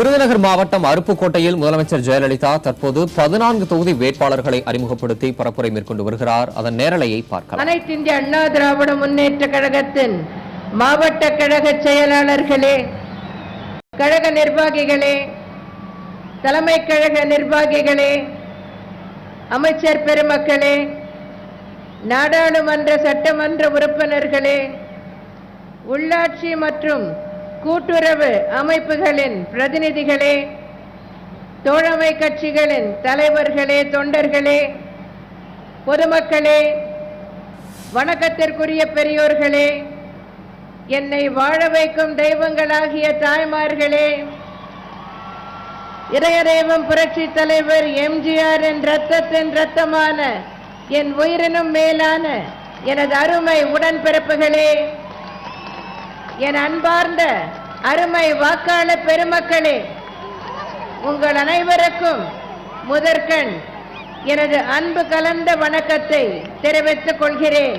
விருதுநகர் மாவட்டம் அருப்புக்கோட்டையில் முதலமைச்சர் ஜெயலலிதா தற்போது 14 தொகுதி வேட்பாளர்களை அறிமுகப்படுத்தி பரப்புரை மேற்கொண்டு வருகிறார். அதன் நேரலையை பார்க்கலாம். அனைத்து இந்திய அண்ணா திராவிட முன்னேற்ற கழகத்தின் மாவட்ட கழக செயலாளர்களே, கழக நிர்வாகிகளே, தலைமை கழக நிர்வாகிகளே, அமைச்சர் பெருமக்களே, நாடாளுமன்ற சட்டமன்ற உறுப்பினர்களே, உள்ளாட்சி மற்றும் கூட்டுறவு அமைப்புகளின் பிரதிநிதிகளே, தோழமை கட்சிகளின் தலைவர்களே, தொண்டர்களே, பொதுமக்களே, வணக்கத்திற்குரிய பெரியோர்களே, என்னை வாழ வைக்கும் தெய்வங்களாகிய தாய்மார்களே, இதய தெய்வம் புரட்சி தலைவர் எம்ஜிஆரின் ரத்தத்தின் ரத்தமான என் உயிரினும் மேலான எனது அருமை உடன்பிறப்புகளே, என் அன்பார்ந்த அருமை வாக்காளர் பெருமக்களே, உங்கள் அனைவருக்கும் முதற்கண் எனது அன்பு கலந்த வணக்கத்தை தெரிவித்துக் கொள்கிறேன்.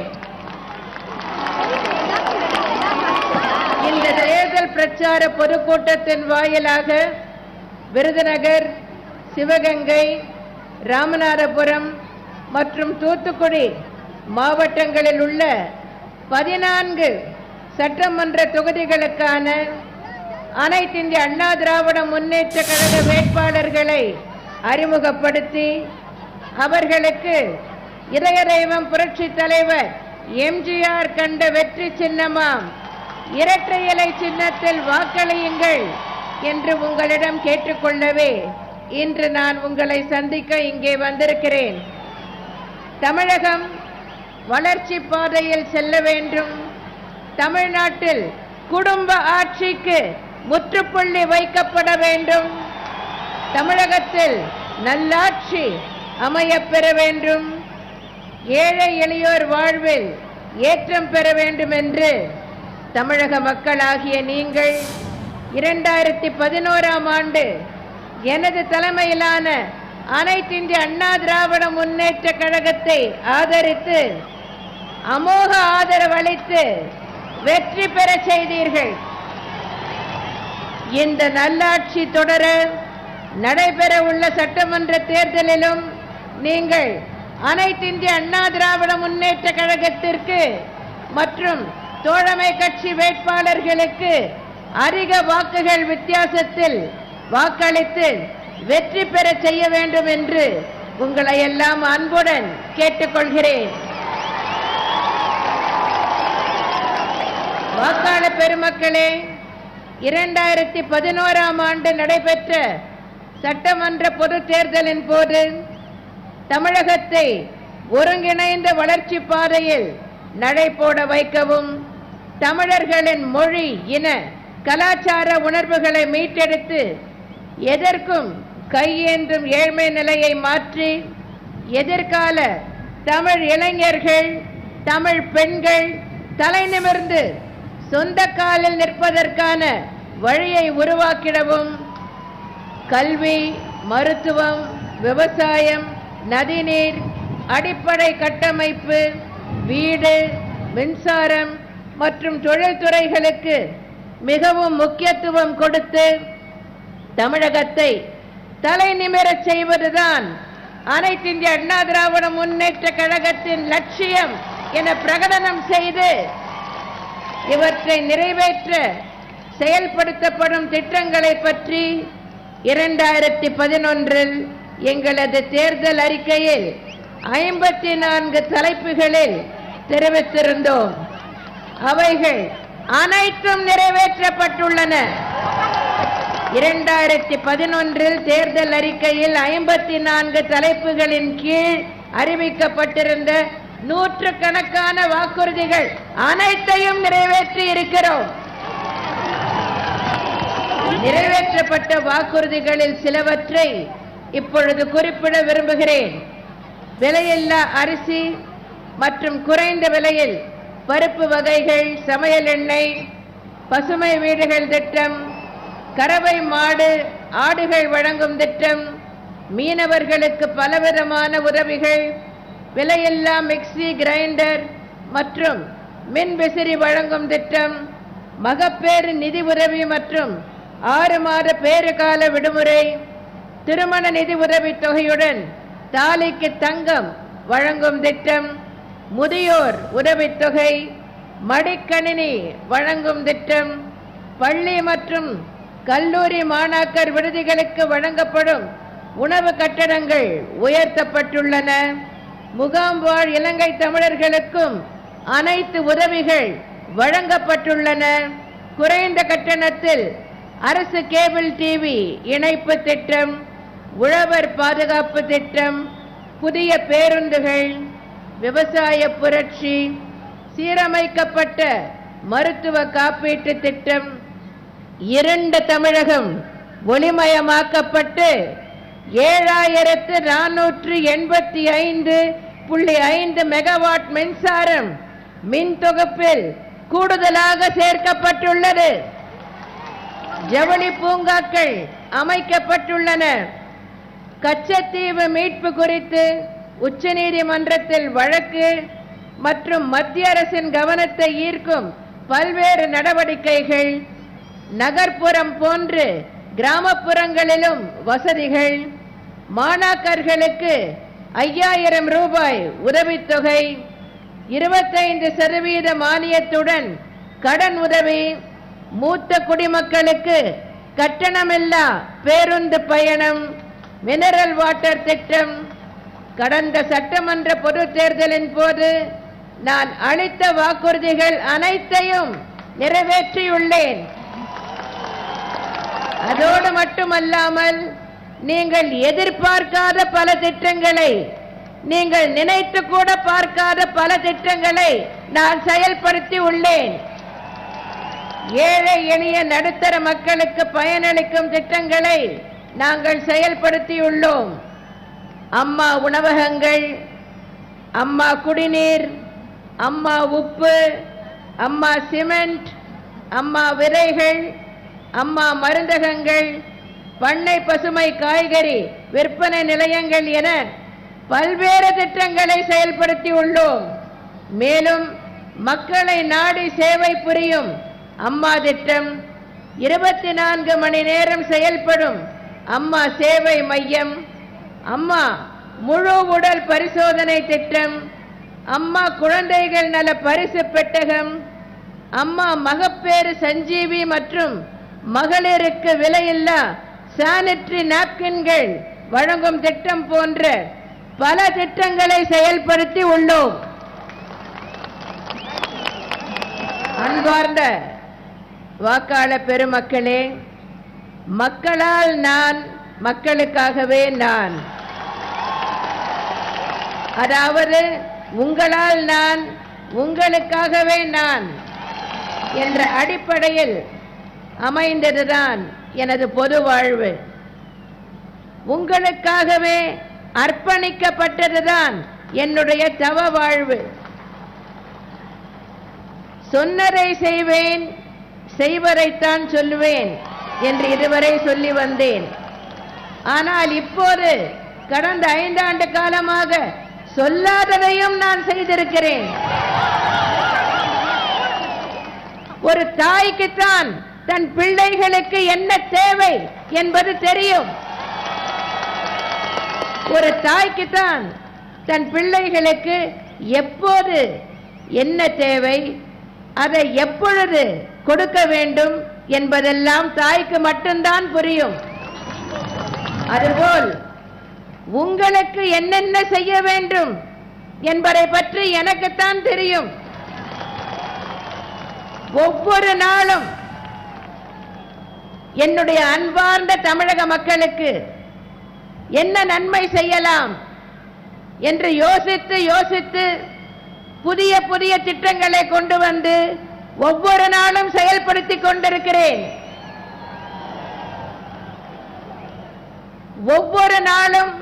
இந்த தேர்தல் பிரச்சார பொதுக்கூட்டத்தின் வாயிலாக விருதுநகர், சிவகங்கை, ராமநாதபுரம் மற்றும் தூத்துக்குடி மாவட்டங்களில் உள்ள 14 சட்டமன்ற தொகுதிகளுக்கான அனைத்து இந்திய அண்ணா திராவிட முன்னேற்ற கழக வேட்பாளர்களை அறிமுகப்படுத்தி அவர்களுக்கு இதய தெய்வம் புரட்சி தலைவர் எம்ஜிஆர் கண்ட வெற்றி சின்னமாம் இரட்டை இலை சின்னத்தில் வாக்களியுங்கள் என்று உங்களிடம் கேட்டுக்கொள்ளவே இன்று நான் உங்களை சந்திக்க இங்கே வந்திருக்கிறேன். தமிழகம் வளர்ச்சி பாதையில் செல்ல வேண்டும். தமிழ்நாட்டில் குடும்ப ஆட்சிக்கு முற்றுப்புள்ளி வைக்கப்பட வேண்டும். தமிழகத்தில் நல்லாட்சி அமையப்பெற வேண்டும். ஏழை எளியோர் வாழ்வில் ஏற்றம் பெற வேண்டும் என்று தமிழக மக்களாகிய நீங்கள் 2011ஆம் ஆண்டு எனது தலைமையிலான அனைத்து இந்திய அண்ணா திராவிட முன்னேற்ற கழகத்தை ஆதரித்து அமோக ஆதரவு அளித்து வெற்றி பெற செய்தீர்கள். இந்த நல்லாட்சி தொடர நடைபெற உள்ள சட்டமன்ற தேர்தலிலும் நீங்கள் அனைத்து இந்திய அண்ணா திராவிட முன்னேற்ற கழகத்திற்கு மற்றும் தோழமை கட்சி வேட்பாளர்களுக்கு அதிக வாக்குகள் வித்தியாசத்தில் வாக்களித்து வெற்றி பெற செய்ய வேண்டும் என்று உங்களை எல்லாம் அன்புடன் கேட்டுக்கொள்கிறேன். வாக்காளர் பெருமக்களே, 2011ஆம் ஆண்டு நடைபெற்ற சட்டமன்ற பொது தேர்தலின் போது தமிழகத்தை ஒருங்கிணைந்த வளர்ச்சி பாதையில் நடைபோட வைக்கவும், தமிழர்களின் மொழி, இன, கலாச்சார உணர்வுகளை மீட்டெடுத்து எதற்கும் கையேந்தும் ஏழ்மை நிலையை மாற்றி எதிர்கால தமிழ் இளைஞர்கள், தமிழ் பெண்கள் தலை நிமிர்ந்து சொந்த காலில் நிற்பதற்கான வழியை உருவாக்கிடவும், கல்வி, மருத்துவம், விவசாயம், நதிநீர், அடிப்படை கட்டமைப்பு, வீடு, மின்சாரம் மற்றும் தொழில்துறைகளுக்கு மிகவும் முக்கியத்துவம் கொடுத்து தமிழகத்தை தலை நிமிரச் செய்வதுதான் அனைத்து இந்திய அண்ணா திராவிட முன்னேற்ற கழகத்தின் லட்சியம் என பிரகடனம் செய்து இவற்றை நிறைவேற்ற செயல்படுத்தப்படும் திட்டங்களை பற்றி 2011இல் எங்களது தேர்தல் அறிக்கையில் 54 தலைப்புகளில் தெரிவித்திருந்தோம். அவைகள் அனைத்தும் நிறைவேற்றப்பட்டுள்ளன. 2011இல் தேர்தல் அறிக்கையில் 54 தலைப்புகளின் கீழ் அறிவிக்கப்பட்டிருந்த நூற்றுக்கணக்கான வாக்குறுதிகள் அனைத்தையும் நிறைவேற்றி இருக்கிறோம். நிறைவேற்றப்பட்ட வாக்குறுதிகளில் சிலவற்றை இப்பொழுது குறிப்பிட விரும்புகிறேன். விலையில்லா அரிசி மற்றும் குறைந்த விலையில் பருப்பு வகைகள், சமையல் எண்ணெய், பசுமை வீடுகள் திட்டம், கறவை மாடு, ஆடுகள் வழங்கும் திட்டம், மீனவர்களுக்கு பலவிதமான உதவிகள், விலையில்லா மிக்சி, கிரைண்டர் மற்றும் மின் விசிறி வழங்கும் திட்டம், மகப்பேறு நிதி உதவி மற்றும் 6 மாத பேறுகால விடுமுறை, திருமண நிதி உதவித் தொகையுடன் தாலிக்கு தங்கம் வழங்கும் திட்டம், முதியோர் உதவித்தொகை, மடிக்கணினி வழங்கும் திட்டம், பள்ளி மற்றும் கல்லூரி மாணாக்கர் விடுதிகளுக்கு வழங்கப்படும் உணவு கட்டணங்கள் உயர்த்தப்பட்டுள்ளன. முகாம் வாழ் இலங்கை தமிழர்களுக்கும் அனைத்து உதவிகள் வழங்கப்பட்டுள்ளன. குறைந்த கட்டணத்தில் அரசு கேபிள் டிவி இணைப்பு திட்டம், உழவர் பாதுகாப்பு திட்டம், புதிய பேருந்துகள், விவசாய புரட்சி, சீரமைக்கப்பட்ட மருத்துவ காப்பீட்டு திட்டம், இருண்ட தமிழகம் ஒளிமயமாக்கப்பட்டு 7485.5 மெகாவாட் மின்சாரம் மின் தொகுப்பில் கூடுதலாக சேர்க்கப்பட்டுள்ளது. ஜவுளி பூங்காக்கள் அமைக்கப்பட்டுள்ளன. கச்சத்தீவு மீட்பு குறித்து உச்சநீதிமன்றத்தில் வழக்கு மற்றும் மத்திய அரசின் கவனத்தை ஈர்க்கும் பல்வேறு நடவடிக்கைகள், நகர்ப்புறம் போன்று கிராமப்புறங்களிலும் வசதிகள், மாணாக்கர்களுக்கு 5000 ரூபாய் உதவித்தொகை, 25% மானியத்துடன் கடன் உதவி, மூத்த குடிமக்களுக்கு கட்டணமில்லா பேருந்து பயணம், மினரல் வாட்டர் திட்டம். கடந்த சட்டமன்ற பொதுத் தேர்தலின் போது நான் அளித்த வாக்குறுதிகள் அனைத்தையும் நிறைவேற்றியுள்ளேன். அதோடு மட்டுமல்லாமல் நீங்கள் எதிர்பார்க்காத பல திட்டங்களை, நீங்கள் நினைத்து கூட பார்க்காத பல திட்டங்களை நான் செயல்படுத்தி உள்ளேன். ஏழை எளிய நடுத்தர மக்களுக்கு பயனளிக்கும் திட்டங்களை நாங்கள் செயல்படுத்தியுள்ளோம். அம்மா உணவகங்கள், அம்மா குடிநீர், அம்மா உப்பு, அம்மா சிமெண்ட், அம்மா விதைகள், அம்மா மருந்தகங்கள், பண்ணை பசுமை காய்கறி விற்பனை நிலையங்கள் என பல்வேறு திட்டங்களை செயல்படுத்தி உள்ளோம். மேலும் மக்களை நாடி சேவை புரியும் அம்மா திட்டம், 24 மணி நேரம் செயல்படும் அம்மா சேவை மையம், அம்மா முழு உடல் பரிசோதனை திட்டம், அம்மா குழந்தைகள் நல பரிசு பெட்டகம், அம்மா மகப்பேறு சஞ்சீவி மற்றும் மகளிருக்கு விலையில்லா சானிட்டரி நாப்கின்கள் வழங்கும் திட்டம் போன்ற பல திட்டங்களை செயல்படுத்தி உள்ளோம். அன்பார்ந்த வாக்காளர் பெருமக்களே, மக்களால் நான், மக்களுக்காகவே நான். அதாவது உங்களால் நான், உங்களுக்காகவே நான் என்ற அடிப்படையில் அமைந்ததுதான் எனது பொது வாழ்வு. உங்களுக்காகவே அர்ப்பணிக்கப்பட்டதுதான் என்னுடைய தவ வாழ்வு. சொன்னதை செய்வேன், செய்வதைத்தான் சொல்லுவேன் என்று இதுவரை சொல்லி வந்தேன். ஆனால் இப்போது கடந்த 5 ஆண்டு காலமாக சொல்லாததையும் நான் செய்திருக்கிறேன். ஒரு தாய்க்குத்தான் தன் பிள்ளைகளுக்கு என்ன தேவை என்பது தெரியும். ஒரு தாய்க்குத்தான் தன் பிள்ளைகளுக்கு எப்போது என்ன தேவை, அதை எப்பொழுது கொடுக்க வேண்டும் என்பதெல்லாம் தாய்க்கு மட்டும்தான் புரியும். அதுபோல் உங்களுக்கு என்னென்ன செய்ய வேண்டும் என்பதை பற்றி எனக்குத்தான் தெரியும். ஒவ்வொரு நாளும் என்னுடைய அன்பார்ந்த தமிழக மக்களுக்கு என்ன நன்மை செய்யலாம் என்று யோசித்து யோசித்து புதிய புதிய திட்டங்களை கொண்டு வந்து ஒவ்வொரு நாளும் செயல்படுத்திக் கொண்டிருக்கிறேன். ஒவ்வொரு நாளும்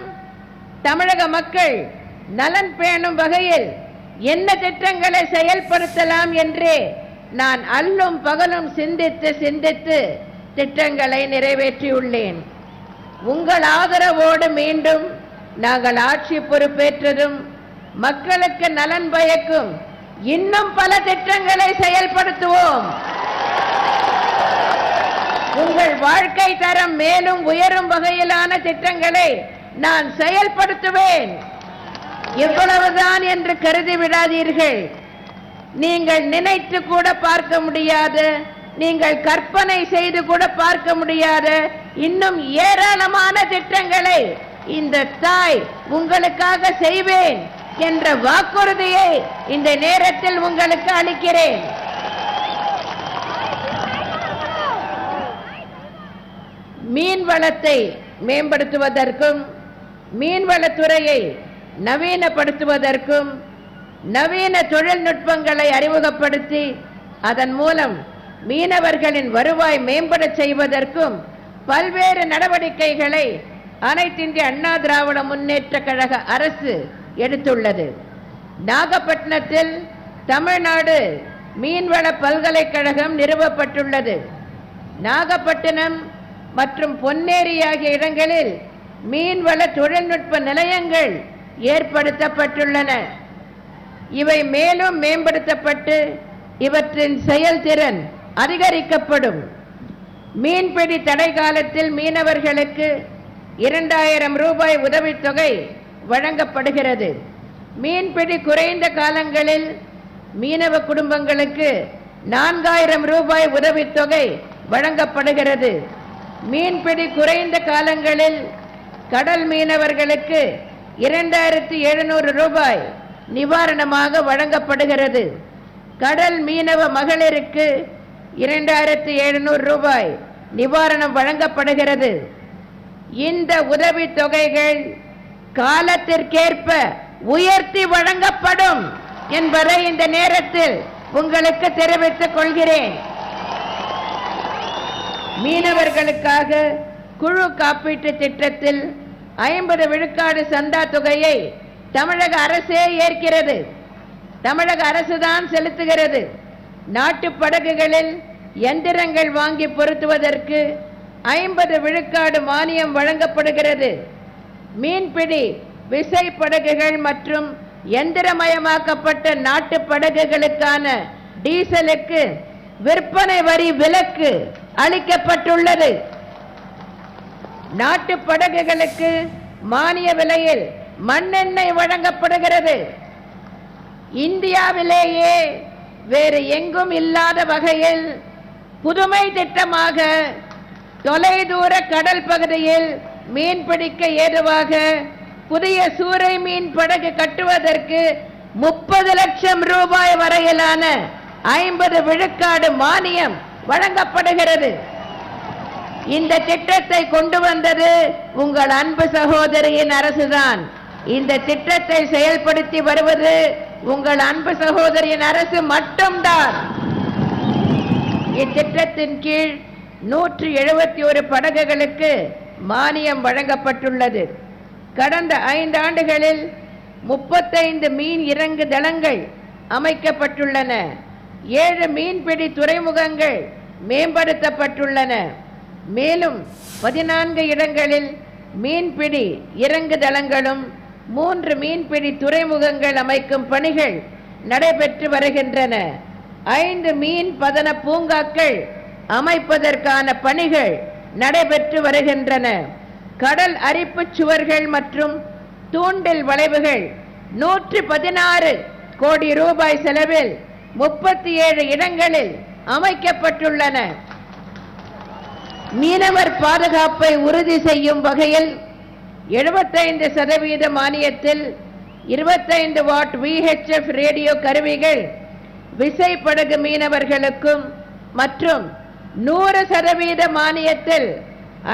தமிழக மக்கள் நலன் பேணும் வகையில் என்ன திட்டங்களை செயல்படுத்தலாம் என்று நான் அல்லும் பகலும் சிந்தித்து சிந்தித்து திட்டங்களை நிறைவேற்றியுள்ளேன். உங்கள் ஆதரவோடு மீண்டும் நாங்கள் ஆட்சி பொறுப்பேற்றதும் மக்களுக்கு நலன் பயக்கும் இன்னும் பல திட்டங்களை செயல்படுத்துவோம். உங்கள் வாழ்க்கை தரம் மேலும் உயரும் வகையிலான திட்டங்களை நான் செயல்படுத்துவேன். இவ்வளவுதான் என்று கருதி விடாதீர்கள். நீங்கள் நினைத்து கூட பார்க்க முடியாத, நீங்கள் கற்பனை செய்து கூட பார்க்க முடியாத இன்னும் ஏராளமான திட்டங்களை இந்த தாய் உங்களுக்காக செய்வேன் என்ற வாக்குறுதியை இந்த நேரத்தில் உங்களுக்கு அளிக்கிறேன். மீன் வளத்தை மேம்படுத்துவதற்கும் மீன்வளத்துறையை நவீனப்படுத்துவதற்கும் நவீன தொழில்நுட்பங்களை அறிமுகப்படுத்தி அதன் மூலம் மீனவர்களின் வருவாய் மேம்பட செய்வதற்கும் பல்வேறு நடவடிக்கைகளை அனைத்து இந்திய அண்ணா திராவிட முன்னேற்ற கழக அரசு எடுத்துள்ளது. நாகப்பட்டினத்தில் தமிழ்நாடு மீன்வள பல்கலைக்கழகம் நிறுவப்பட்டுள்ளது. நாகப்பட்டினம் மற்றும் பொன்னேரி ஆகிய இடங்களில் மீன்வள தொழில்நுட்ப நிலையங்கள் ஏற்படுத்தப்பட்டுள்ளன. இவை மேலும் மேம்படுத்தப்பட்டு இவற்றின் செயல்திறன் அதிகரிக்கப்படும். மீன்பிடி தடை காலத்தில் மீனவர்களுக்கு 2000 ரூபாய் உதவித்தொகை வழங்கப்படுகிறது. மீன்பிடி குறைந்த காலங்களில் மீனவ குடும்பங்களுக்கு 4000 ரூபாய் உதவித்தொகை வழங்கப்படுகிறது. மீன்பிடி குறைந்த காலங்களில் கடல் மீனவர்களுக்கு 2700 ரூபாய் நிவாரணமாக வழங்கப்படுகிறது. கடல் மீனவ மகளிருக்கு 2700 ரூபாய் நிவாரணம் வழங்கப்படுகிறது. இந்த உதவி தொகைகள் காலத்திற்கேற்ப உயர்த்தி வழங்கப்படும் என்பதை இந்த நேரத்தில் உங்களுக்கு தெரிவித்துக் கொள்கிறேன். மீனவர்களுக்காக குழு காப்பீட்டு திட்டத்தில் 50 விழுக்காடு சந்தா தொகையை தமிழக அரசே ஏற்கிறது. தமிழக அரசுதான் செலுத்துகிறது. நாட்டு படகுகளில் எந்திரங்கள் வாங்கி பொருத்துவதற்கு 50 விழுக்காடு மானியம் வழங்கப்படுகிறது. மீன்பிடி விசை படகுகள் மற்றும் எந்திரமயமாக்கப்பட்ட நாட்டு படகுகளுக்கான டீசலுக்கு விற்பனை வரி விலக்கு அளிக்கப்பட்டுள்ளது. நாட்டு படகுகளுக்கு மானிய விலையில் மண்ணெண்ணெய் வழங்கப்படுகிறது. இந்தியாவிலேயே வேறு எங்கும் இல்லாத வகையில் புதுமை திட்டமாக தொலைதூர கடல் பகுதியில் மீன்பிடிக்க ஏதுவாக புதிய சூறை மீன் படகு கட்டுவதற்கு 30 லட்சம் ரூபாய் வரையிலான 50 விழுக்காடு மானியம் வழங்கப்படுகிறது. இந்த திட்டத்தை கொண்டு வந்தது உங்கள் அன்பு சகோதரியின் அரசுதான். இந்த திட்டத்தை செயல்படுத்தி வருவது உங்கள் அன்பு சகோதரியின் அரசு மட்டும்தான். இத்திட்டத்தின் கீழ் 171 படகுகளுக்கு மானியம் வழங்கப்பட்டுள்ளது. கடந்த 5 ஆண்டுகளில் 35 மீன் இறங்கு தளங்கள் அமைக்கப்பட்டுள்ளன. 7 மீன்பிடி துறைமுகங்கள் மேம்படுத்தப்பட்டுள்ளன. மேலும் 14 இடங்களில் மீன்பிடி இறங்கு தளங்களும் 3 மீன்பிடி துறைமுகங்கள் அமைக்கும் பணிகள் நடைபெற்று வருகின்றன. 5 மீன் பதன பூங்காக்கள் அமைப்பதற்கான பணிகள் நடைபெற்று வருகின்றன. கடல் அரிப்பு சுவர்கள் மற்றும் தூண்டில் வளைவுகள் 116 கோடி ரூபாய் செலவில் 37 இடங்களில் அமைக்கப்பட்டுள்ளன. மீனவர் பாதுகாப்பை உறுதி செய்யும் வகையில் 75% மானியத்தில் 25 வாட் VHF ரேடியோ கருவிகள் விசைப்படகு மீனவர்களுக்கும் மற்றும் 100% மானியத்தில்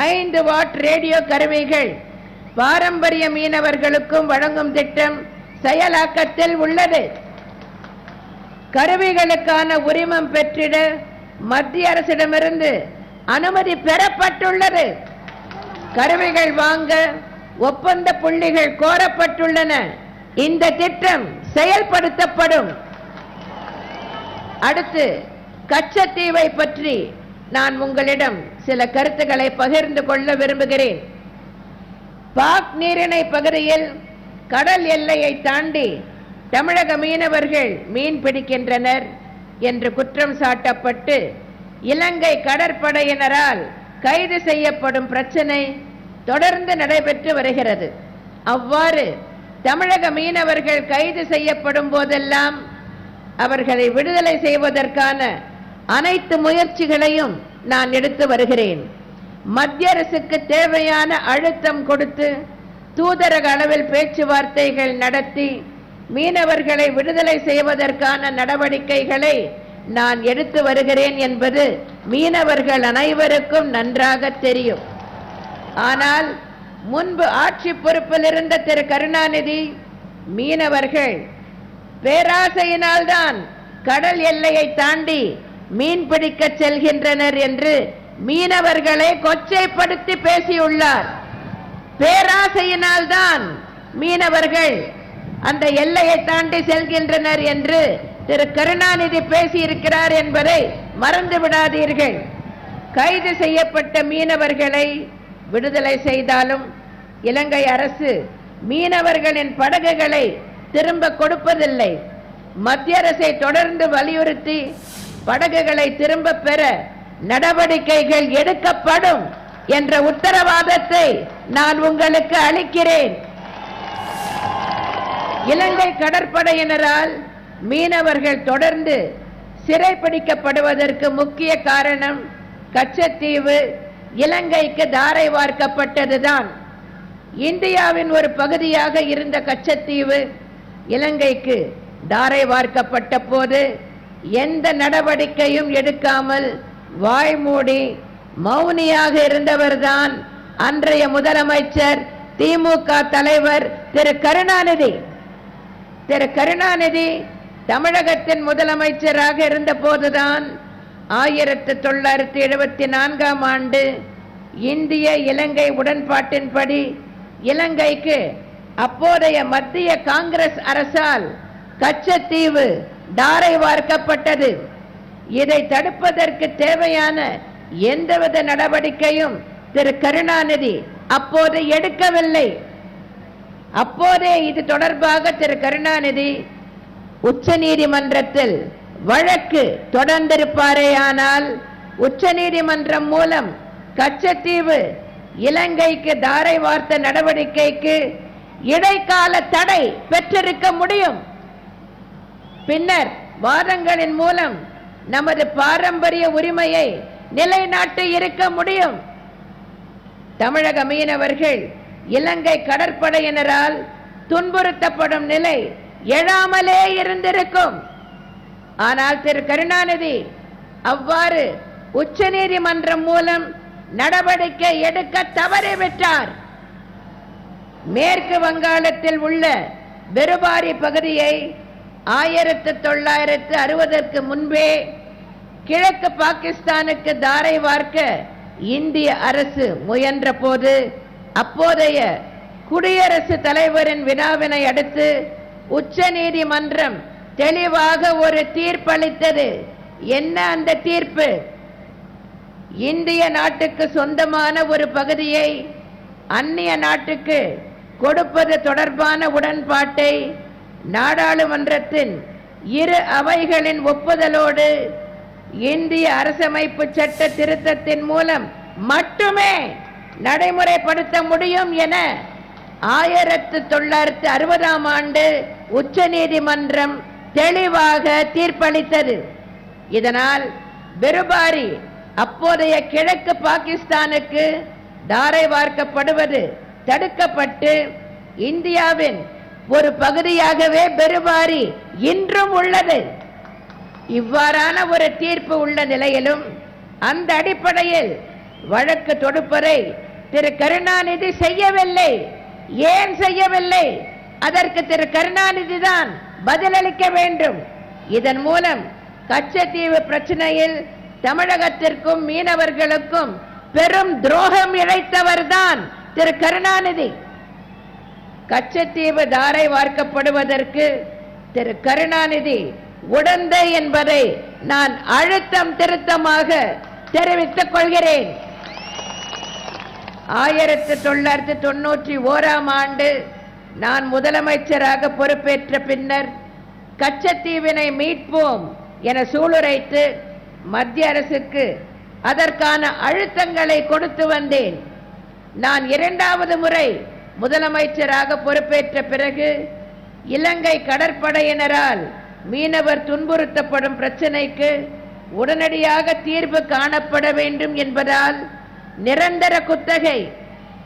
5 வாட் ரேடியோ கருவிகள் பாரம்பரிய மீனவர்களுக்கும் வழங்கும் திட்டம் செயலாக்கத்தில் உள்ளது. கருவிகளுக்கான உரிமம் பெற்றிட மத்திய அரசிடமிருந்து அனுமதி பெறப்பட்டுள்ளது. கருவிகள் வாங்க ஒப்பந்த புள்ளிகள் கோரப்பட்டுள்ளன. இந்த திட்டம் செயல்படுத்தப்படும். அடுத்து கச்சத்தீவை பற்றி நான் உங்களிடம் சில கருத்துக்களை பகிர்ந்து கொள்ள விரும்புகிறேன். பாக் நீரிணை பகுதியில் கடல் எல்லையை தாண்டி தமிழக மீனவர்கள் மீன் பிடிக்கின்றனர் என்று குற்றம் சாட்டப்பட்டு இலங்கை கடற்படையினரால் கைது செய்யப்படும் பிரச்சனை தொடர்ந்து நடைபெற்று வருகிறது. அவ்வாறு தமிழக மீனவர்கள் கைது செய்யப்படும் போதெல்லாம் அவர்களை விடுதலை செய்வதற்கான அனைத்து முயற்சிகளையும் நான் எடுத்து வருகிறேன். மத்திய அரசுக்கு தேவையான அழுத்தம் கொடுத்து தூதரக அளவில் பேச்சுவார்த்தைகள் நடத்தி மீனவர்களை விடுதலை செய்வதற்கான நடவடிக்கைகளை நான் எடுத்து வருகிறேன் என்பது மீனவர்கள் அனைவருக்கும் நன்றாக தெரியும். ஆனால் முன்பு ஆட்சி பொறுப்பில் இருந்த திரு கருணாநிதி மீனவர்கள் பேராசையினால்தான் கடல் எல்லையை தாண்டி மீன் பிடிக்க செல்கின்றனர் என்று மீனவர்களை கொச்சைப்படுத்தி பேசியுள்ளார். பேராசையினால்தான் மீனவர்கள் அந்த எல்லையை தாண்டி செல்கின்றனர் என்று திரு கருணாநிதி பேசியிருக்கிறார் என்பதை மறந்து விடாதீர்கள். கைது செய்யப்பட்ட மீனவர்களை விடுதலை செய்தாலும் இலங்கை அரசு மீனவர்களின் படகுகளை திரும்ப கொடுப்பதில்லை. மத்திய அரசை தொடர்ந்து வலியுறுத்தி படகுகளை திரும்ப பெற நடவடிக்கைகள் எடுக்கப்படும் என்ற உத்தரவாதத்தை நான் உங்களுக்கு அளிக்கிறேன். இலங்கை கடற்படையினரால் மீனவர்கள் தொடர்ந்து சிறைப்பிடிக்கப்படுவதற்கு முக்கிய காரணம் கச்சத்தீவு இலங்கைக்கு தாரை வார்க்கப்பட்டதுதான். இந்தியாவின் ஒரு பகுதியாக இருந்த கச்சத்தீவு இலங்கைக்கு தாரை வார்க்கப்பட்ட போது எந்த நடவடிக்கையும் எடுக்காமல் வாய்மூடி மௌனியாக இருந்தவர்தான் அன்றைய முதலமைச்சர் திமுக தலைவர் திரு கருணாநிதி. திரு கருணாநிதி தமிழகத்தின் முதலமைச்சராக இருந்த போதுதான் 1974ஆம் ஆண்டு இந்திய இலங்கை உடன்பாட்டின்படி இலங்கைக்கு அப்போதைய மத்திய காங்கிரஸ் அரசால் கச்சத்தீவு தாரை வார்க்கப்பட்டது. இதை தடுப்பதற்கு தேவையான எந்தவித நடவடிக்கையும் திரு கருணாநிதி அப்போது எடுக்கவில்லை. அப்போதே இது தொடர்பாக திரு கருணாநிதி உச்ச நீதிமன்றத்தில் வழக்கு தொடர்ந்திருப்பாரேயானால் உச்ச நீதிமன்றம் மூலம் கச்சத்தீவு இலங்கைக்கு தாரை வார்த்த நடவடிக்கைக்கு இடைக்கால தடை பெற்றிருக்க முடியும். பின்னர் வாதங்களின் மூலம் நமது பாரம்பரிய உரிமையை நிலைநாட்டி இருக்க முடியும். தமிழக மீனவர்கள் இலங்கை கடற்படையினரால் துன்புறுத்தப்படும் நிலை எழாமலே இருந்திருக்கும். ஆனால் திரு கருணாநிதி அவ்வாறு உச்ச நீதிமன்றம் மூலம் நடவடிக்கை எடுக்க தவறிவிட்டார். மேற்கு வங்காளத்தில் உள்ள பெருபாரி பகுதியை 1960க்கு முன்பே கிழக்கு பாகிஸ்தானுக்கு தாரை வார்க்க இந்திய அரசு முயன்ற போது அப்போதைய குடியரசுத் தலைவரின் வினாவினை அடுத்து உச்ச நீதிமன்றம் தெளிவாக ஒரு தீர்ப்பளித்தது. என்ன அந்த தீர்ப்பு? இந்திய நாட்டுக்கு சொந்தமான ஒரு பகுதியை அந்நிய நாட்டுக்கு கொடுப்பது தொடர்பான உடன்பாட்டை நாடாளுமன்றத்தின் இரு அவைகளின் ஒப்புதலோடு இந்திய அரசமைப்பு சட்ட திருத்தத்தின் மூலம் மட்டுமே நடைமுறைப்படுத்த முடியும் என 1960ஆம் ஆண்டு உச்ச நீதிமன்றம் தெளிவாக தீர்ப்பளித்தது. இதனால் பெருபாரி அப்போதைய கிழக்கு பாகிஸ்தானுக்கு தாரை வார்க்கப்படுவது தடுக்கப்பட்டு இந்தியாவின் ஒரு பகுதியாகவே பெருபாரி இன்றும் உள்ளது. இவ்வாறான ஒரு தீர்ப்பு உள்ள நிலையிலும் அந்த அடிப்படையில் வழக்கு தொடுப்பதை திரு கருணாநிதி செய்யவில்லை. ஏன் செய்யவில்லை? அதற்கு திரு கருணாநிதி தான் பதிலளிக்க வேண்டும். இதன் மூலம் கச்சத்தீவு பிரச்சனையில் தமிழகத்திற்கும் மீனவர்களுக்கும் பெரும் துரோகம் இழைத்தவர்தான் திரு கருணாநிதி. கச்சத்தீவு தாரை வார்க்கப்படுவதற்கு திரு கருணாநிதி உடந்தை என்பதை நான் அழுத்தம் திருத்தமாக தெரிவித்துக் கொள்கிறேன். 1991ஆம் ஆண்டு நான் முதலமைச்சராக பொறுப்பேற்ற பின்னர் கச்சத்தீவினை மீட்போம் என சூளுரைத்து மத்திய அரசுக்கு அதற்கான அழுத்தங்களை கொடுத்து வந்தேன். நான் இரண்டாவது முறை முதலமைச்சராக பொறுப்பேற்ற பிறகு இலங்கை கடற்படையினரால் மீனவர் துன்புறுத்தப்படும் பிரச்சனைக்கு உடனடியாக தீர்வு காணப்பட வேண்டும் என்பதால் நிரந்தர குத்தகை,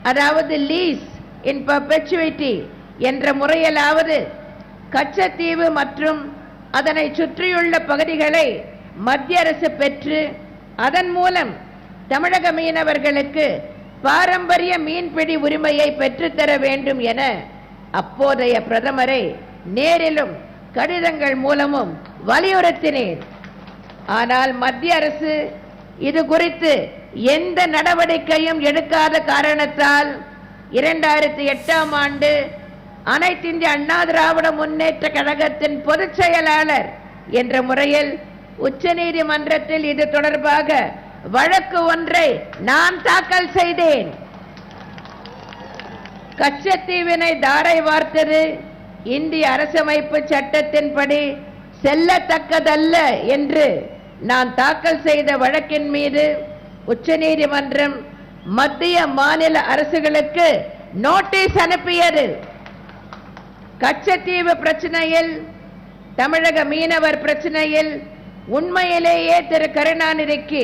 அதாவது லீஸ் இன் பெர்பெச்சுவிட்டி என்ற முறையிலாவது கச்சத்தீவு மற்றும் அதனை சுற்றியுள்ள பகுதிகளை மத்திய அரசு பெற்று அதன் மூலம் தமிழக மீனவர்களுக்கு பாரம்பரிய மீன்பிடி உரிமையை பெற்றுத்தர வேண்டும் என அப்போதைய பிரதமரை நேரிலும் கடிதங்கள் மூலமும் வலியுறுத்தினேன். ஆனால் மத்திய அரசு இது குறித்து எந்த நடவடிக்கையும் எடுக்காத காரணத்தால் 2008ஆம் ஆண்டு அனைத்து இந்திய அண்ணா திராவிட முன்னேற்ற கழகத்தின் பொதுச் செயலாளர் என்ற முறையில் உச்சநீதிமன்றத்தில் இது தொடர்பாக வழக்கு ஒன்றை நான் தாக்கல் செய்தேன். கச்சத்தீவினை தாரை வார்த்தது இந்திய அரசமைப்பு சட்டத்தின்படி செல்லத்தக்கதல்ல என்று நான் தாக்கல் செய்த வழக்கின் மீது உச்சநீதிமன்றம் மத்திய மாநில அரசுகளுக்கு நோட்டீஸ் அனுப்பியது. கச்சத்தீவு பிரச்சனையில், தமிழக மீனவர் பிரச்சனையில் உண்மையிலேயே திரு கருணாநிதிக்கு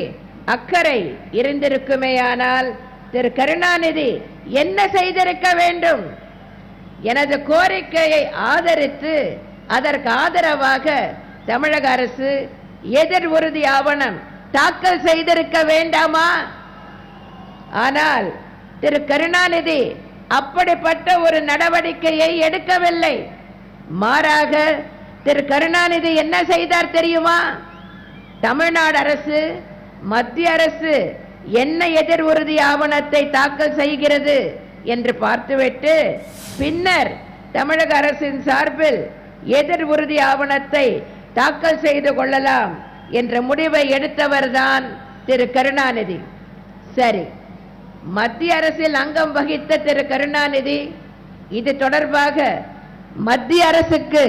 அக்கறை இருந்திருக்குமேயானால் திரு கருணாநிதி என்ன செய்திருக்க வேண்டும்? எனது கோரிக்கையை ஆதரித்து அதற்கு ஆதரவாக தமிழக அரசு எதிர் உறுதி ஆவணம் தாக்கல் செய்திருக்க வேண்டாமா? ஆனால் திரு கருணாநிதி அப்படிப்பட்ட ஒரு நடவடிக்கையை எடுக்கவில்லை. மாறாக திரு கருணாநிதி என்ன செய்தார் தெரியுமா? தமிழ்நாடு அரசு, மத்திய அரசு என்ன எதிர் உறுதி ஆவணத்தை தாக்கல் செய்கிறது என்று பார்த்துவிட்டு பின்னர் தமிழக அரசின் சார்பில் எதிர் உறுதி ஆவணத்தை தாக்கல் செய்து கொள்ளலாம் என்ற முடிவை எடுத்தவர்தான் திரு கருணாநிதி. சரி, மத்திய அரசில் அங்கம் வகித்த திரு கருணாநிதி இது தொடர்பாக மத்திய அரசுக்கு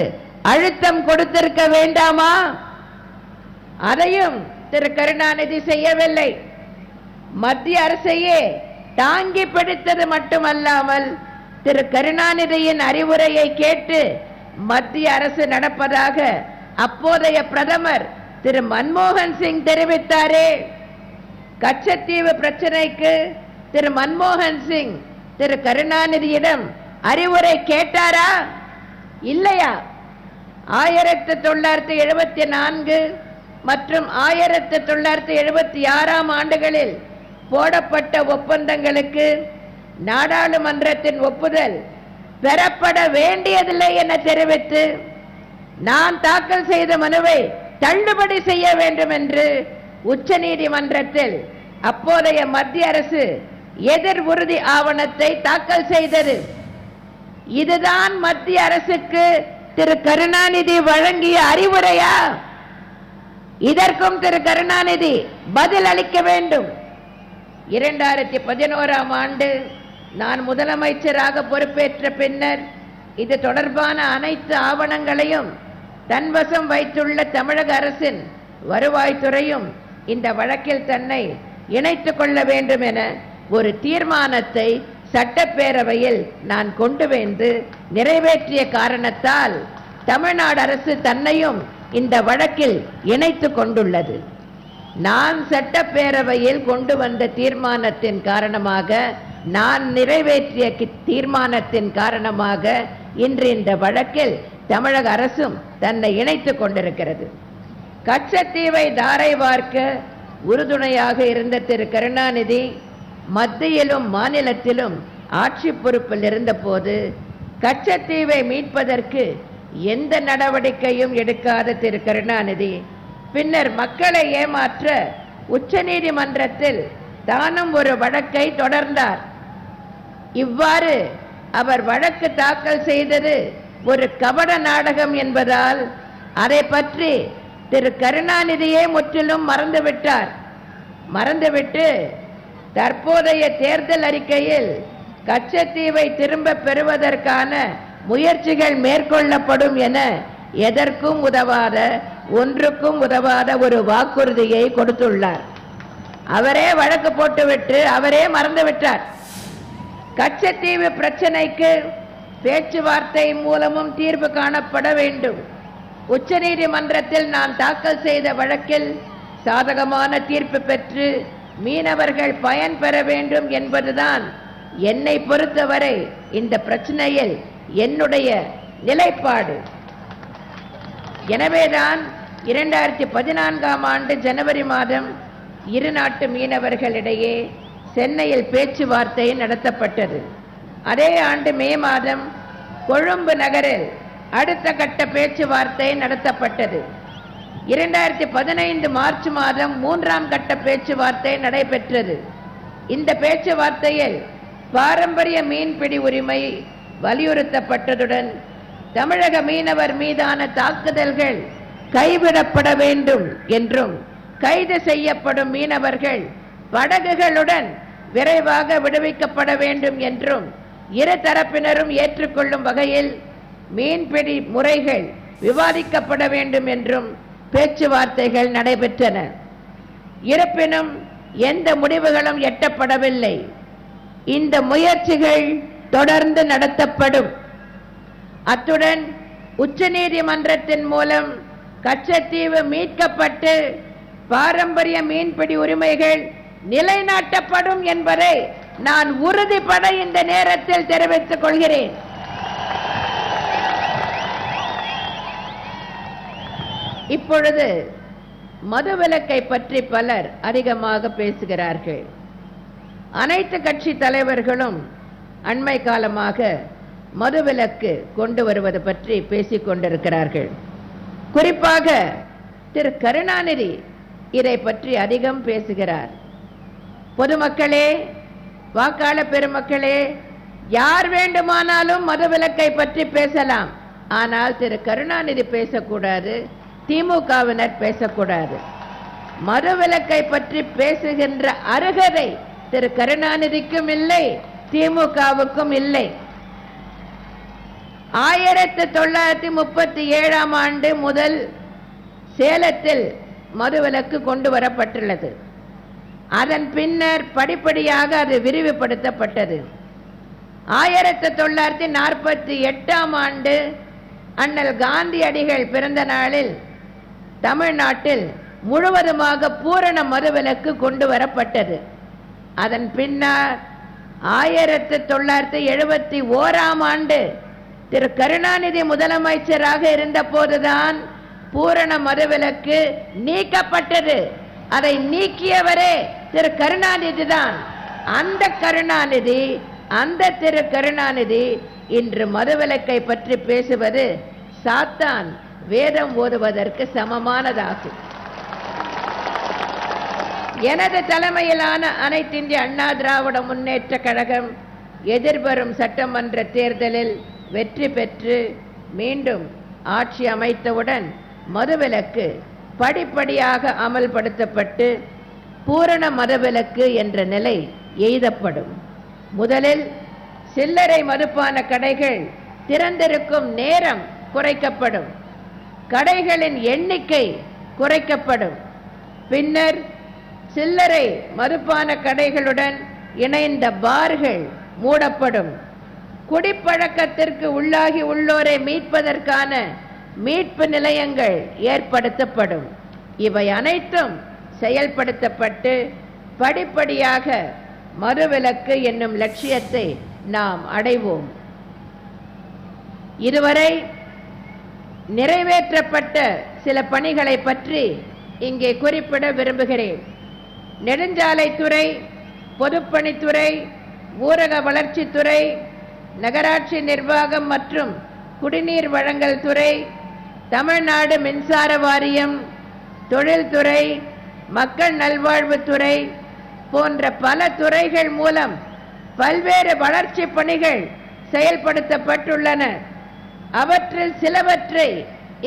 அழுத்தம் கொடுத்திருக்க வேண்டாமா? அதையும் திரு கருணாநிதி செய்யவில்லை. மத்திய அரசையே தாங்கி பிடித்தது மட்டுமல்லாமல் திரு கருணாநிதியின் அறிவுரையை கேட்டு மத்திய அரசு நடப்பதாக அப்போதைய பிரதமர் திரு மன்மோகன் சிங் தெரிவித்தாரே. கச்சத்தீவு பிரச்சனைக்கு திரு மன்மோகன் சிங் திரு கருணாநிதியிடம் அறிவுரை கேட்டாரா இல்லையா? 1974 மற்றும் 1976ஆம் ஆண்டுகளில் போடப்பட்ட ஒப்பந்தங்களுக்கு நாடாளுமன்றத்தின் ஒப்புதல் பெறப்பட வேண்டியதில்லை என தெரிவித்து நான் தாக்கல் செய்த மனுவை தள்ளுபடி செய்ய வேண்டும் என்று உச்சநீதிமன்றத்தில் அப்போதைய மத்திய அரசு எதிர் உறுதி ஆவணத்தை தாக்கல் செய்தது. இதுதான் மத்திய அரசுக்கு திரு கருணாநிதி வழங்கிய அறிவுரையா? இதற்கும் திரு கருணாநிதி பதில் அளிக்க வேண்டும். 2011ஆம் ஆண்டு நான் முதலமைச்சராக பொறுப்பேற்ற பின்னர் இது தொடர்பான அனைத்து ஆவணங்களையும் தன்வசம் வைத்துள்ள தமிழக அரசின் வருவாய்த்துறையும் இந்த வழக்கில் தன்னை இணைத்துக் கொள்ள வேண்டும் என ஒரு தீர்மானத்தை சட்டப்பேரவையில் நான் கொண்டு வந்து நிறைவேற்றிய காரணத்தால் தமிழ்நாடு அரசு தன்னையும் இந்த வழக்கில் இணைத்துக் கொண்டுள்ளது. நான் சட்டப்பேரவையில் கொண்டு வந்த தீர்மானத்தின் காரணமாக, நான் நிறைவேற்றிய தீர்மானத்தின் காரணமாக இன்று இந்த வழக்கில் தமிழக அரசும் தன்னை இணைத்துக் கொண்டிருக்கிறது. கச்சத்தீவை தாரை வார்க்க உறுதுணையாக இருந்த திரு கருணாநிதி மத்தியிலும் மாநிலத்திலும் ஆட்சி பொறுப்பில் இருந்தபோது கச்சத்தீவை மீட்பதற்கு எந்த நடவடிக்கையும் எடுக்காத திரு கருணாநிதி பின்னர் மக்களை ஏமாற்ற உச்சநீதிமன்றத்தில் தானும் ஒரு வழக்கை தொடர்ந்தார். இவ்வாறு அவர் வழக்கு தாக்கல் செய்தது ஒரு கபட நாடகம் என்பதால் அதை பற்றி திரு கருணாநிதியே முற்றிலும் மறந்துவிட்டார். மறந்துவிட்டு தற்போதைய தேர்தல் அறிக்கையில் கச்சத்தீவை திரும்ப பெறுவதற்கான முயற்சிகள் மேற்கொள்ளப்படும் என எதற்கும் உதவாத ஒன்றுக்கும் உதவாத ஒரு வாக்குறுதியை கொடுத்துள்ளார். அவரே வழக்கு போட்டுவிட்டு அவரே மறந்துவிட்டார். கச்சத்தீவு பிரச்சனைக்கு பேச்சுவார்த்தை மூலமும் தீர்வு காணப்பட வேண்டும். உச்சநீதிமன்றத்தில் நான் தாக்கல் செய்த வழக்கில் சாதகமான தீர்ப்பு பெற்று மீனவர்கள் பயன்பெற வேண்டும் என்பதுதான் என்னை பொறுத்தவரை இந்த பிரச்சனையில் என்னுடைய நிலைப்பாடு. எனவேதான் 2014ஆம் ஆண்டு ஜனவரி மாதம் இரு நாட்டு மீனவர்களிடையே சென்னையில் பேச்சுவார்த்தை நடத்தப்பட்டது. அதே ஆண்டு மே மாதம் கொழும்பு நகரில் அடுத்த கட்ட பேச்சுவார்த்தை நடத்தப்பட்டது. 2015 மார்ச் மாதம் 3ஆம் கட்ட பேச்சுவார்த்தை நடைபெற்றது. இந்த பேச்சுவார்த்தையில் பாரம்பரிய மீன்பிடி உரிமை வலியுறுத்தப்பட்டதுடன் தமிழக மீனவர் மீதான தாக்குதல்கள் கைவிடப்பட வேண்டும் என்றும் கைது செய்யப்படும் மீனவர்கள் படகுகளுடன் விரைவாக விடுவிக்கப்பட வேண்டும் என்றும் இரு தரப்பினரும் ஏற்றுக்கொள்ளும் வகையில் மீன்பிடி முறைகள் விவாதிக்கப்பட வேண்டும் என்றும் பேச்சுவார்த்தைகள் நடைபெற்றன. இருப்பினும் எந்த முடிவுகளும் எட்டப்படவில்லை. இந்த முயற்சிகள் தொடர்ந்து நடத்தப்படும். அத்துடன் உச்சநீதிமன்றத்தின் மூலம் கச்சத்தீவு மீட்கப்பட்டு பாரம்பரிய மீன்பிடி உரிமைகள் நிலைநாட்டப்படும் என்பதை நான் உறுதிபட இந்த நேரத்தில் தெரிவித்துக் கொள்கிறேன். இப்பொழுது மதுவிலக்கை பற்றி பலர் அதிகமாக பேசுகிறார்கள். அனைத்து கட்சி தலைவர்களும் அண்மை காலமாக மதுவிலக்கு கொண்டு வருவது பற்றி பேசிக் கொண்டிருக்கிறார்கள். குறிப்பாக திரு கருணாநிதி இதை பற்றி அதிகம் பேசுகிறார். பொதுமக்களே, வாக்காளர் பெருமக்களே, யார் வேண்டுமானாலும் மதுவிலக்கை பற்றி பேசலாம். ஆனால் திரு கருணாநிதி பேசக்கூடாது, திமுகவினர் பேசக்கூடாது. மதுவிலக்கை பற்றி பேசுகின்ற அருகதை திரு கருணாநிதிக்கும் இல்லை, திமுகவுக்கும் இல்லை. 1937ஆம் ஆண்டு முதல் சேலத்தில் மதுவிலக்கு கொண்டு வரப்பட்டுள்ளது. அதன் பின்னர் படிப்படியாக அது விரிவுபடுத்தப்பட்டது. 1948ஆம் ஆண்டு அண்ணல் காந்தியடிகள் பிறந்த நாளில் தமிழ்நாட்டில் முழுவதுமாக பூரண மதுவிலக்கு கொண்டு வரப்பட்டது. அதன் பின்னர் 1971ஆம் ஆண்டு திரு கருணாநிதி முதலமைச்சராக இருந்த போதுதான் பூரண மதுவிலக்கு நீக்கப்பட்டது. அதை நீக்கியவரே திரு கருணாநிதி தான். அந்த திரு கருணாநிதி இன்று மதுவிலக்கை பற்றி பேசுவது சாத்தான் வேதம் ஓதுவதற்கு சமமானதாகும். எனது தலைமையிலான அனைத்து இந்திய அண்ணா திராவிட முன்னேற்ற கழகம் எதிர்வரும் சட்டமன்ற தேர்தலில் வெற்றி பெற்று மீண்டும் ஆட்சி அமைத்தவுடன் மதுவிலக்கு படிப்படியாக அமல்படுத்தப்பட்டு பூரண மதுவிலக்கு என்ற நிலை எய்தப்படும். முதலில் சில்லறை மதுபான கடைகள் திறந்திருக்கும் நேரம் குறைக்கப்படும். கடைகளின் எண்ணிக்கை குறைக்கப்படும். பின்னர் சில்லறை மதுபான கடைகளுடன் இணைந்த பார்கள் மூடப்படும். குடிப்பழக்கத்திற்கு உள்ளாகி உள்ளோரை மீட்பதற்கான மீட்பு நிலையங்கள் ஏற்படுத்தப்படும். இவை அனைத்தும் செயல்படுத்தப்பட்டு படிப்படியாக மதுவிலக்கு என்னும் லட்சியத்தை நாம் அடைவோம். இதுவரை நிறைவேற்றப்பட்ட சில பணிகளை பற்றி இங்கே குறிப்பிட விரும்புகிறேன். நெடுஞ்சாலைத்துறை, பொதுப்பணித்துறை, ஊரக வளர்ச்சித்துறை, நகராட்சி நிர்வாகம் மற்றும் குடிநீர் வழங்கல் துறை, தமிழ்நாடு மின்சார வாரியம், தொழில்துறை, மக்கள் நல்வாழ்வுத்துறை போன்ற பல துறைகள் மூலம் பல்வேறு வளர்ச்சி பணிகள் செயல்படுத்தப்பட்டுள்ளன. அவற்றில் சிலவற்றை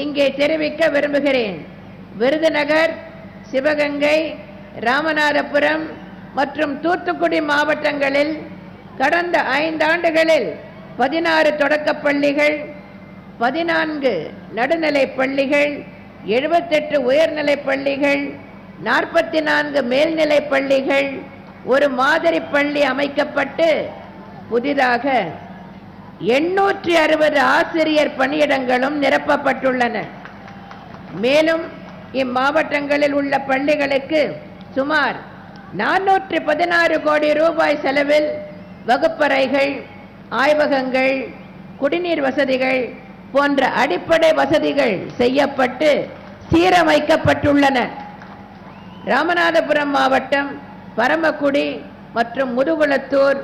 இங்கே தெரிவிக்க விரும்புகிறேன். விருதுநகர், சிவகங்கை, ராமநாதபுரம் மற்றும் தூத்துக்குடி மாவட்டங்களில் கடந்த 5 ஆண்டுகளில் 16 தொடக்கப் பள்ளிகள், 14 நடுநிலைப் பள்ளிகள், 78 உயர்நிலைப் பள்ளிகள், 44 மேல்நிலைப் பள்ளிகள், ஒரு மாதிரி பள்ளி அமைக்கப்பட்டு புதிதாக 860 ஆசிரியர் பணியிடங்களும் நிரப்பப்பட்டுள்ளன. மேலும் இம்மாவட்டங்களில் உள்ள பள்ளிகளுக்கு சுமார் 416 கோடி ரூபாய் செலவில் வகுப்பறைகள், ஆய்வகங்கள், குடிநீர் வசதிகள் போன்ற அடிப்படை வசதிகள் செய்யப்பட்டு சீரமைக்கப்பட்டுள்ளன. ராமநாதபுரம் மாவட்டம் பரமக்குடி மற்றும் முதுகுளத்தூர்,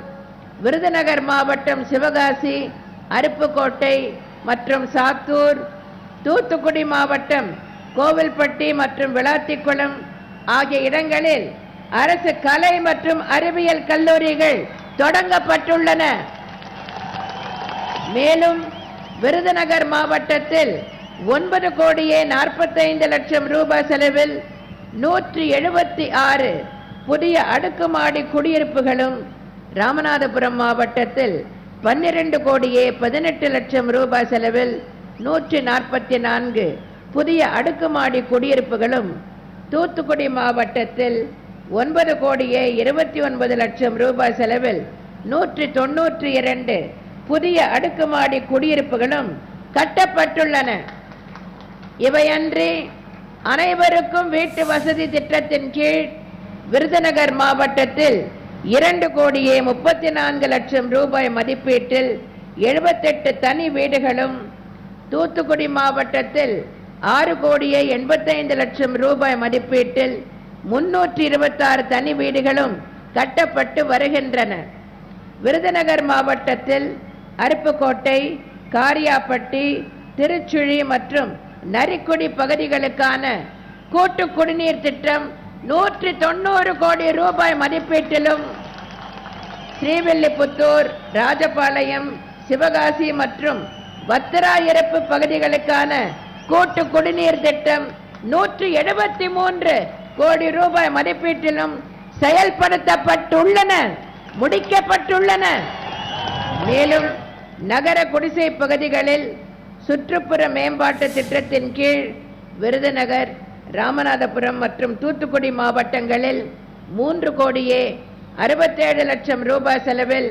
விருதுநகர் மாவட்டம் சிவகாசி, அருப்புக்கோட்டை மற்றும் சாத்தூர், தூத்துக்குடி மாவட்டம் கோவில்பட்டி மற்றும் விளாத்திக்குளம் ஆகிய இடங்களில் அரசு கலை மற்றும் அறிவியல் கல்லூரிகள் தொடங்கப்பட்டுள்ளன. மேலும் விருதுநகர் மாவட்டத்தில் 9 கோடியே 45 லட்சம் ரூபாய் செலவில் 176 புதிய அடுக்குமாடி குடியிருப்புகளும், ராமநாதபுரம் மாவட்டத்தில் 12 கோடியே 18 லட்சம் ரூபாய் செலவில் 144 புதிய அடுக்குமாடி குடியிருப்புகளும், தூத்துக்குடி மாவட்டத்தில் 9 கோடியே 29 லட்சம் ரூபாய் செலவில் 192 புதிய அடுக்குமாடி குடியிருப்புகளும் கட்டப்பட்டுள்ளன. இவையன்றி அனைவருக்கும் வீட்டு வசதி திட்டத்தின் கீழ் விருதுநகர் மாவட்டத்தில் 2 கோடியே 34 லட்சம் ரூபாய் மதிப்பீட்டில் 78 தனி வீடுகளும், தூத்துக்குடி மாவட்டத்தில் 6 கோடியே 85 லட்சம் ரூபாய் மதிப்பீட்டில் 326 தனி வீடுகளும் கட்டப்பட்டு வருகின்றன. விருதுநகர் மாவட்டத்தில் அருப்புக்கோட்டை, காரியாப்பட்டி, திருச்சுழி மற்றும் நரிக்குடி பகுதிகளுக்கான கூட்டு குடிநீர் திட்டம் 190 கோடி ரூபாய் மதிப்பீட்டிலும், ஸ்ரீவில்லிபுத்தூர், ராஜபாளையம், சிவகாசி மற்றும் வத்திராயிருப்பு பகுதிகளுக்கான கூட்டு குடிநீர் திட்டம் 173 கோடி ரூபாய் மதிப்பீட்டிலும் செயல்படுத்தப்பட்டுள்ளன, முடிக்கப்பட்டுள்ளன. மேலும் நகர குடிசை பகுதிகளில் சுற்றுப்புற மேம்பாட்டு திட்டத்தின் கீழ் விருதுநகர், ராமநாதபுரம் மற்றும் தூத்துக்குடி மாவட்டங்களில் 3 கோடியே 67 லட்சம் ரூபாய் செலவில்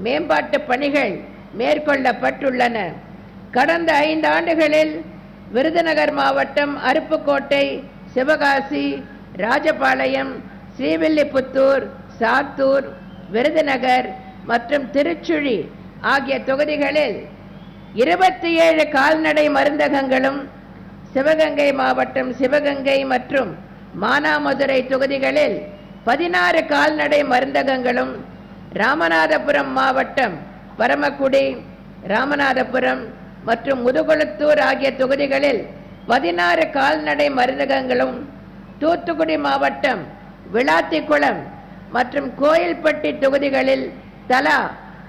மேம்பாட்டு பணிகள் மேற்கொள்ளப்பட்டுள்ளன. கடந்த 5 ஆண்டுகளில் விருதுநகர் மாவட்டம் அருப்புக்கோட்டை, சிவகாசி, ராஜபாளையம், ஸ்ரீவில்லிபுத்தூர், சாத்தூர், விருதுநகர் மற்றும் திருச்சுழி ஆகிய தொகுதிகளில் 27 கால்நடை மருந்தகங்களும், சிவகங்கை மாவட்டம் சிவகங்கை மற்றும் மானாமதுரை தொகுதிகளில் 16 கால்நடை மருந்தகங்களும், ராமநாதபுரம் மாவட்டம் பரமக்குடி, ராமநாதபுரம் மற்றும் முதுகுளத்தூர் ஆகிய தொகுதிகளில் 16 கால்நடை மருந்தகங்களும், தூத்துக்குடி மாவட்டம் விளாத்திக்குளம் மற்றும் கோயில்பட்டி தொகுதிகளில் தலா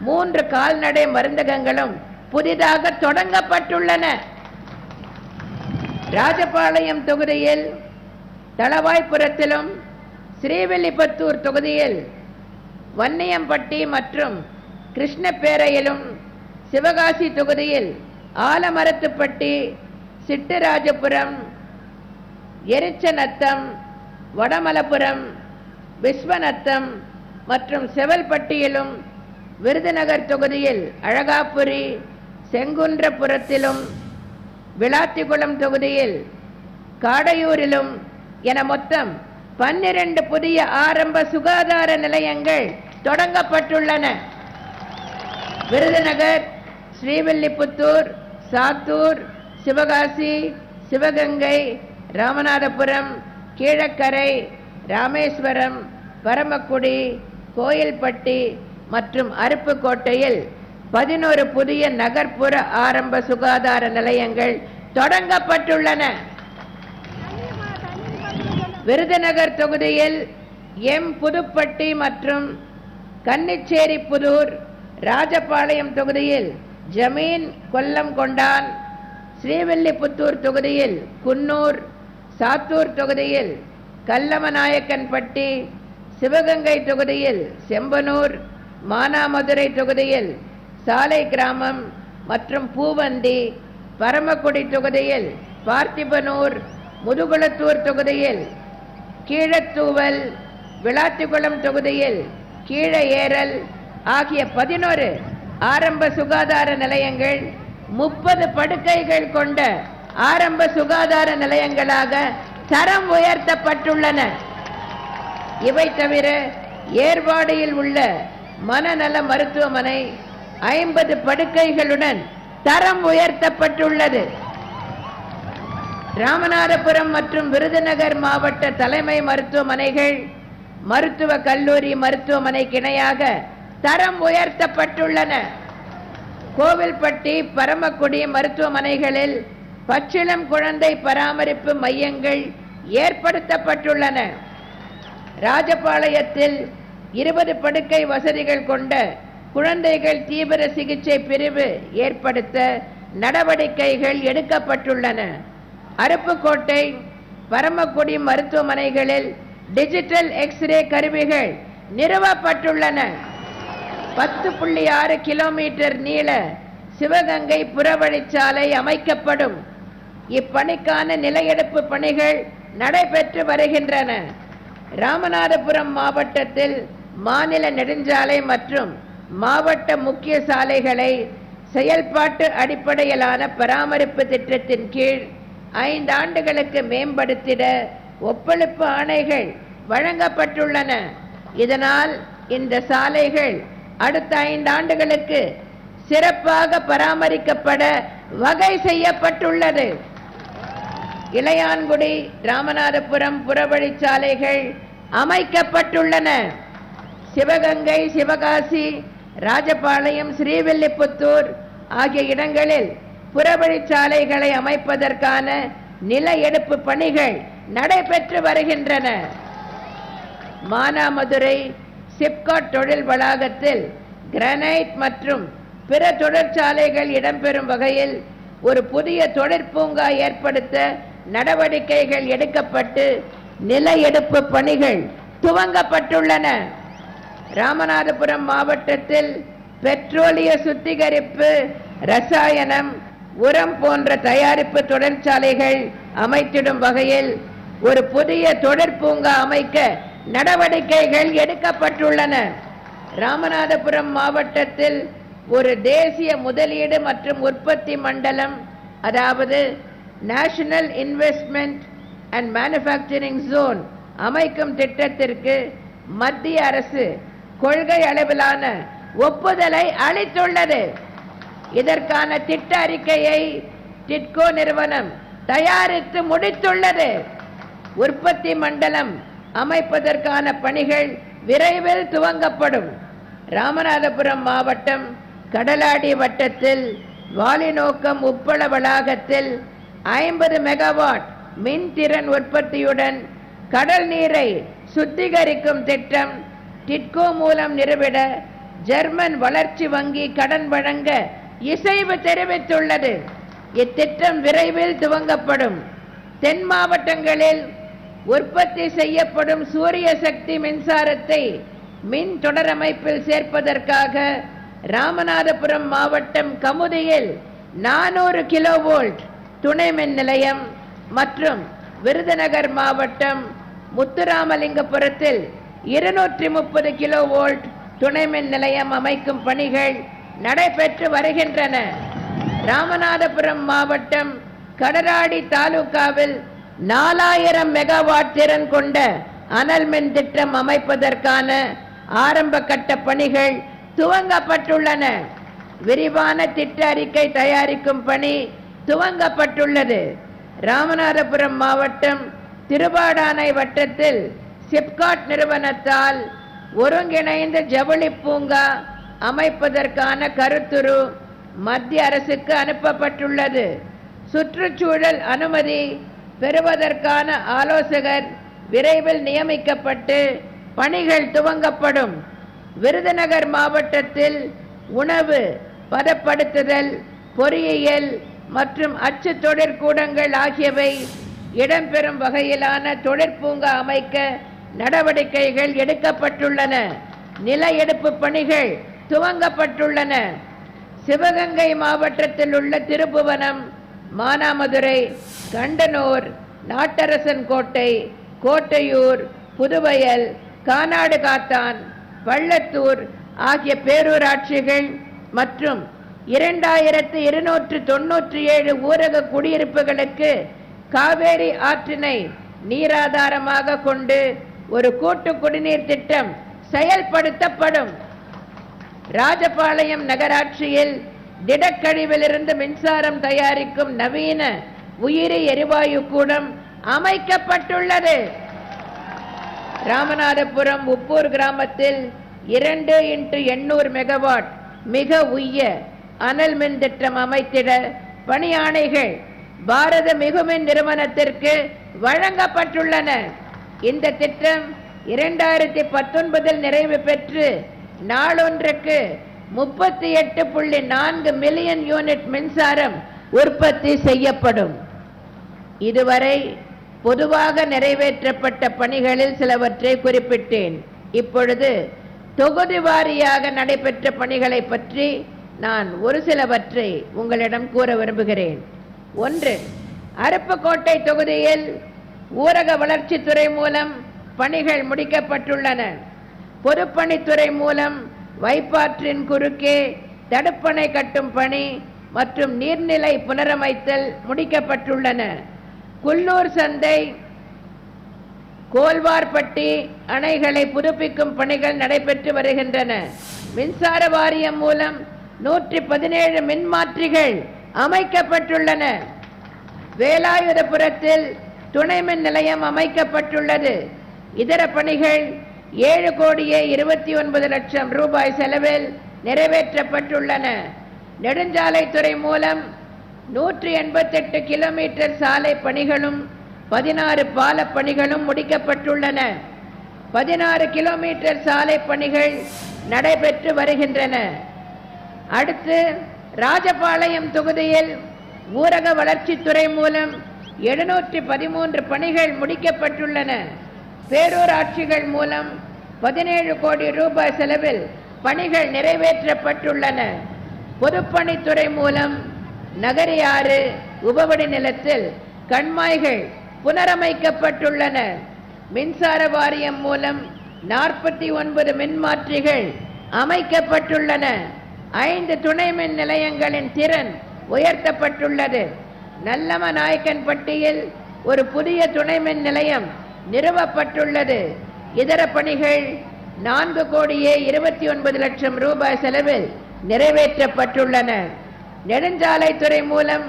3 கால்நடை மருந்தகங்களும் புதிதாக தொடங்கப்பட்டுள்ளன. ராஜபாளையம் தொகுதியில் தளவாய்புரத்திலும், ஸ்ரீவில்லிபுத்தூர் தொகுதியில் வன்னியம்பட்டி மற்றும் கிருஷ்ணப்பேரையிலும், சிவகாசி தொகுதியில் ஆலமரத்துப்பட்டி, சிட்டுராஜபுரம், எரிச்சநத்தம், வடமலபுரம், விஸ்வநத்தம் மற்றும் செவல்பட்டியிலும், விருதுநகர் தொகுதியில் அழகாபுரி, செங்குன்றபுரத்திலும், விளாத்திக்குளம் தொகுதியில் காடையூரிலும் என மொத்தம் 12 புதிய ஆரம்ப சுகாதார நிலையங்கள் தொடங்கப்பட்டுள்ளன. விருதுநகர், ஸ்ரீவில்லிபுத்தூர், சாத்தூர், சிவகாசி, சிவகங்கை, ராமநாதபுரம், கீழக்கரை, ராமேஸ்வரம், பரமக்குடி, கோயில்பட்டி மற்றும் அருப்புக்கோட்டையில் 11 புதிய நகர்ப்புற ஆரம்ப சுகாதார நிலையங்கள் தொடங்கப்பட்டுள்ளன. விருதுநகர் தொகுதியில் எம் புதுப்பட்டி மற்றும் கன்னிச்சேரி புதூர், ராஜபாளையம் தொகுதியில் ஜமீன் கொல்லம் கொண்டான், ஸ்ரீவில்லிபுத்தூர் தொகுதியில் குன்னூர், சாத்தூர் தொகுதியில் கல்லமநாயக்கன்பட்டி, சிவகங்கை தொகுதியில் செம்பனூர், மானாமதுரை தொகுதியில் சாலை கிராமம் மற்றும் பூவந்தி, பரமக்குடி தொகுதியில் பார்த்திபனூர், முதுகுளத்தூர் தொகுதியில் கீழத்தூவல், விளாத்திக்குளம் தொகுதியில் கீழ ஏறல் ஆகிய 11 ஆரம்ப சுகாதார நிலையங்கள் 30 படுக்கைகள் கொண்ட ஆரம்ப சுகாதார நிலையங்களாக தரம் உயர்த்தப்பட்டுள்ளன. இவை தவிர ஏர்வாடியில் உள்ள மனநல மருத்துவமனை 50 படுக்கைகளுடன் தரம் உயர்த்தப்பட்டுள்ளது. ராமநாதபுரம் மற்றும் விருதுநகர் மாவட்ட தலைமை மருத்துவமனைகள் மருத்துவ கல்லூரி மருத்துவமனைக்கு இணையாக தரம் உயர்த்தப்பட்டுள்ளன. கோவில்பட்டி, பரமக்குடி மருத்துவமனைகளில் பச்சிளம் குழந்தை பராமரிப்பு மையங்கள் ஏற்படுத்தப்பட்டுள்ளன. ராஜபாளையத்தில் 20 படுக்கை வசதிகள் கொண்ட குழந்தைகள் தீவிர சிகிச்சை பிரிவு ஏற்படுத்த நடவடிக்கைகள் எடுக்கப்பட்டுள்ளன. அருப்புக்கோட்டை, பரமக்குடி மருத்துவமனைகளில் டிஜிட்டல் எக்ஸ்ரே கருவிகள் நிறுவப்பட்டுள்ளன. 10.6 கிலோமீட்டர் நீள சிவகங்கை புறவழிச்சாலை அமைக்கப்படும். இப்பணிக்கான நிலையெடுப்பு பணிகள் நடைபெற்று வருகின்றன. ராமநாதபுரம் மாவட்டத்தில் மாநில நெடுஞ்சாலை மற்றும் மாவட்ட முக்கிய சாலைகளை செயல்பாட்டு அடிப்படையிலான பராமரிப்பு திட்டத்தின் கீழ் 5 ஆண்டுகளுக்கு மேம்படுத்திட ஒப்பளிப்பு ஆணைகள் வழங்கப்பட்டுள்ளன. இதனால் இந்த சாலைகள் அடுத்த 5 ஆண்டுகளுக்கு சிறப்பாக பராமரிக்கப்பட வகை செய்யப்பட்டுள்ளது. இளையான்குடி, ராமநாதபுரம் புறவழிச்சாலைகள் அமைக்கப்பட்டுள்ளன. சிவகங்கை, சிவகாசி, ராஜபாளையம், ஸ்ரீவில்லிபுத்தூர் ஆகிய இடங்களில் புறவழிச்சாலைகளை அமைப்பதற்கான நில எடுப்பு பணிகள் நடைபெற்று வருகின்றன. மானாமதுரை சிப்காட் தொழில் வளாகத்தில் கிரானைட் மற்றும் பிற தொழிற்சாலைகள் இடம்பெறும் வகையில் ஒரு புதிய தொழிற்பூங்கா ஏற்படுத்த நடவடிக்கைகள் எடுக்கப்பட்டு நில எடுப்பு பணிகள் துவங்கப்பட்டுள்ளன. ராமநாதபுரம் மாவட்டத்தில் பெட்ரோலிய சுத்திகரிப்பு, ரசாயனம், உரம் போன்ற தயாரிப்பு தொழிற்சாலைகள் அமைத்திடும் வகையில் ஒரு புதிய தொழிற்பூங்கா அமைக்க நடவடிக்கைகள் எடுக்கப்பட்டுள்ளன. ராமநாதபுரம் மாவட்டத்தில் ஒரு தேசிய முதலீடு மற்றும் உற்பத்தி மண்டலம், அதாவது national investment and manufacturing zone அமைக்கும் திட்டத்திற்கு மத்திய அரசு கொள்கை அளவிலான ஒப்புதலை அளித்துள்ளது. இதற்கான திட்ட அறிக்கையை டிட்கோ நிறுவனம் தயாரித்து முடித்துள்ளது. உற்பத்தி மண்டலம் அமைப்பதற்கான பணிகள் விரைவில் துவங்கப்படும். ராமநாதபுரம் மாவட்டம் கடலாடி வட்டத்தில் வாலிநோக்கம் உப்பள வளாகத்தில் 50 மெகாவாட் மின்திறன் உற்பத்தியுடன் கடல் நீரை சுத்திகரிக்கும் திட்டம் டிட்கோ மூலம் நிறுவிட ஜெர்மன் வளர்ச்சி வங்கி கடன் வழங்க இசைவு தெரிவித்துள்ளது. இத்திட்டம் விரைவில் துவங்கப்படும். தென் மாவட்டங்களில் உற்பத்தி செய்யப்படும் சூரிய சக்தி மின்சாரத்தை மின் தொடரமைப்பில் சேர்ப்பதற்காக ராமநாதபுரம் மாவட்டம் கமுதியில் 400 கிலோவோல்ட் துணை மின் நிலையம் மற்றும் விருதுநகர் மாவட்டம் முத்துராமலிங்கபுரத்தில் 230 கிலோவோல்ட் துணை மின் நிலையம் அமைக்கும் பணிகள் நடைபெற்று வருகின்றன. ராமநாதபுரம் மாவட்டம் கடலாடி தாலுகாவில் 4000 மெகாவாட் திறன் கொண்ட அனல் மின் திட்டம் அமைப்பதற்கான ஆரம்ப கட்ட பணிகள் துவங்கப்பட்டுள்ளன. விரிவான திட்ட அறிக்கை தயாரிக்கும் பணி துவங்கப்பட்டுள்ளது. ராமநாதபுரம் மாவட்டம் திருவாடானை வட்டத்தில் சிப்காட் நிறுவனத்தால் ஒருங்கிணைந்த ஜவுளி பூங்கா அமைப்பதற்கான கருத்துரு மத்திய அரசுக்கு அனுப்பப்பட்டுள்ளது. சுற்றுச்சூழல் அனுமதி பெறுவதற்கான ஆலோசகர் விரைவில் நியமிக்கப்பட்டு பணிகள் துவங்கப்படும். விருதுநகர் மாவட்டத்தில் உணவு பதப்படுத்துதல், பொறியியல் மற்றும் அச்சு தொழிற்கூடங்கள் ஆகியவை இடம்பெறும் வகையிலான தொழிற்பூங்கா அமைக்க நடவடிக்கைகள் எடுக்கப்பட்டுள்ளன. நில எடுப்பு பணிகள் துவங்கப்பட்டுள்ளன. சிவகங்கை மாவட்டத்தில் உள்ள திருப்புவனம், மானாமதுரை, கண்டனூர், நாட்டரசன் கோட்டை, கோட்டையூர், புதுவயல், கானாடு காத்தான், பள்ளத்தூர் ஆகிய பேரூராட்சிகள் மற்றும் 2297 ஊரக குடியிருப்புகளுக்கு காவேரி ஆற்றினை நீராதாரமாக கொண்டு ஒரு கூட்டு குடிநீர் திட்டம் செயல்படுத்தப்படும். ராஜபாளையம் நகராட்சியில் திடக்கழிவிலிருந்து மின்சாரம் தயாரிக்கும் நவீன உயிரி எரிவாயு கூடம் அமைக்கப்பட்டுள்ளது. ராமநாதபுரம் உப்பூர் கிராமத்தில் 2x800 மெகாவாட் மிக உய்ய அனல் மின் திட்டம் அமைத்திட பணியாணைகள் பாரத மிகுமின் நிறுவனத்திற்கு வழங்கப்பட்டுள்ளன. இந்த திட்டம் 2019 நிறைவு பெற்று நாளொன்றுக்கு 38.4 மில்லியன் யூனிட் மின்சாரம் உற்பத்தி செய்யப்படும். இதுவரை பொதுவாக நிறைவேற்றப்பட்ட பணிகளில் சிலவற்றை குறிப்பிட்டேன். இப்பொழுது தொகுதி வாரியாக நடைபெற்ற பணிகளை பற்றி நான் ஒரு சிலவற்றை உங்களிடம் கூற விரும்புகிறேன். 1. அருப்புக்கோட்டை தொகுதியில் ஊரக வளர்ச்சித்துறை மூலம் பணிகள் முடிக்கப்பட்டுள்ளன. பொதுப்பணித்துறை மூலம் வைப்பாற்றின் குறுக்கே தடுப்பணை கட்டும் பணி மற்றும் நீர்நிலை புனரமைத்தல் முடிக்கப்பட்டுள்ளன. குள்ளூர் சந்தை, கோல்வார்பட்டி அணைகளை புதுப்பிக்கும் பணிகள் நடைபெற்று வருகின்றன. மின்சார வாரியம் மூலம் 117 மின்மாற்றிகள் அமைக்கப்பட்டுள்ளன. வேலாயுதபுரத்தில் துணை மின் நிலையம் அமைக்கப்பட்டுள்ளது. இதர பணிகள் 7,29,00,000 ரூபாய் செலவில் நிறைவேற்றப்பட்டுள்ளன. நெடுஞ்சாலைத்துறை மூலம் 188 கிலோமீட்டர் சாலை பணிகளும் 16 பால பணிகளும் முடிக்கப்பட்டுள்ளன. 16 கிலோமீட்டர் சாலை பணிகள் நடைபெற்று வருகின்றன. அடுத்து ராஜபாளையம் தொகுதியில் ஊரக வளர்ச்சித்துறை மூலம் 713 பணிகள் முடிக்கப்பட்டுள்ளன. பேரூராட்சிகள் மூலம் 17 கோடி ரூபாய் செலவில் பணிகள் நிறைவேற்றப்பட்டுள்ளன. பொதுப்பணித்துறை மூலம் நகரியாறு உபவடி நிலத்தில் கண்மாய்கள் புனரமைக்கப்பட்டுள்ளன. மின்சார வாரியம் மூலம் 49 மின்மாற்றிகள் அமைக்கப்பட்டுள்ளன. 5 துணை மின் நிலையங்களின் திறன் உயர்த்தப்பட்டுள்ளது. நல்லம நாயக்கன்பட்டியில் ஒரு புதிய துணை மின் நிலையம் நிறுவப்பட்டுள்ளது. இதர பணிகள் 4,29,00,000 ரூபாய் செலவில் நிறைவேற்றப்பட்டுள்ளன. நெடுஞ்சாலைத்துறை மூலம்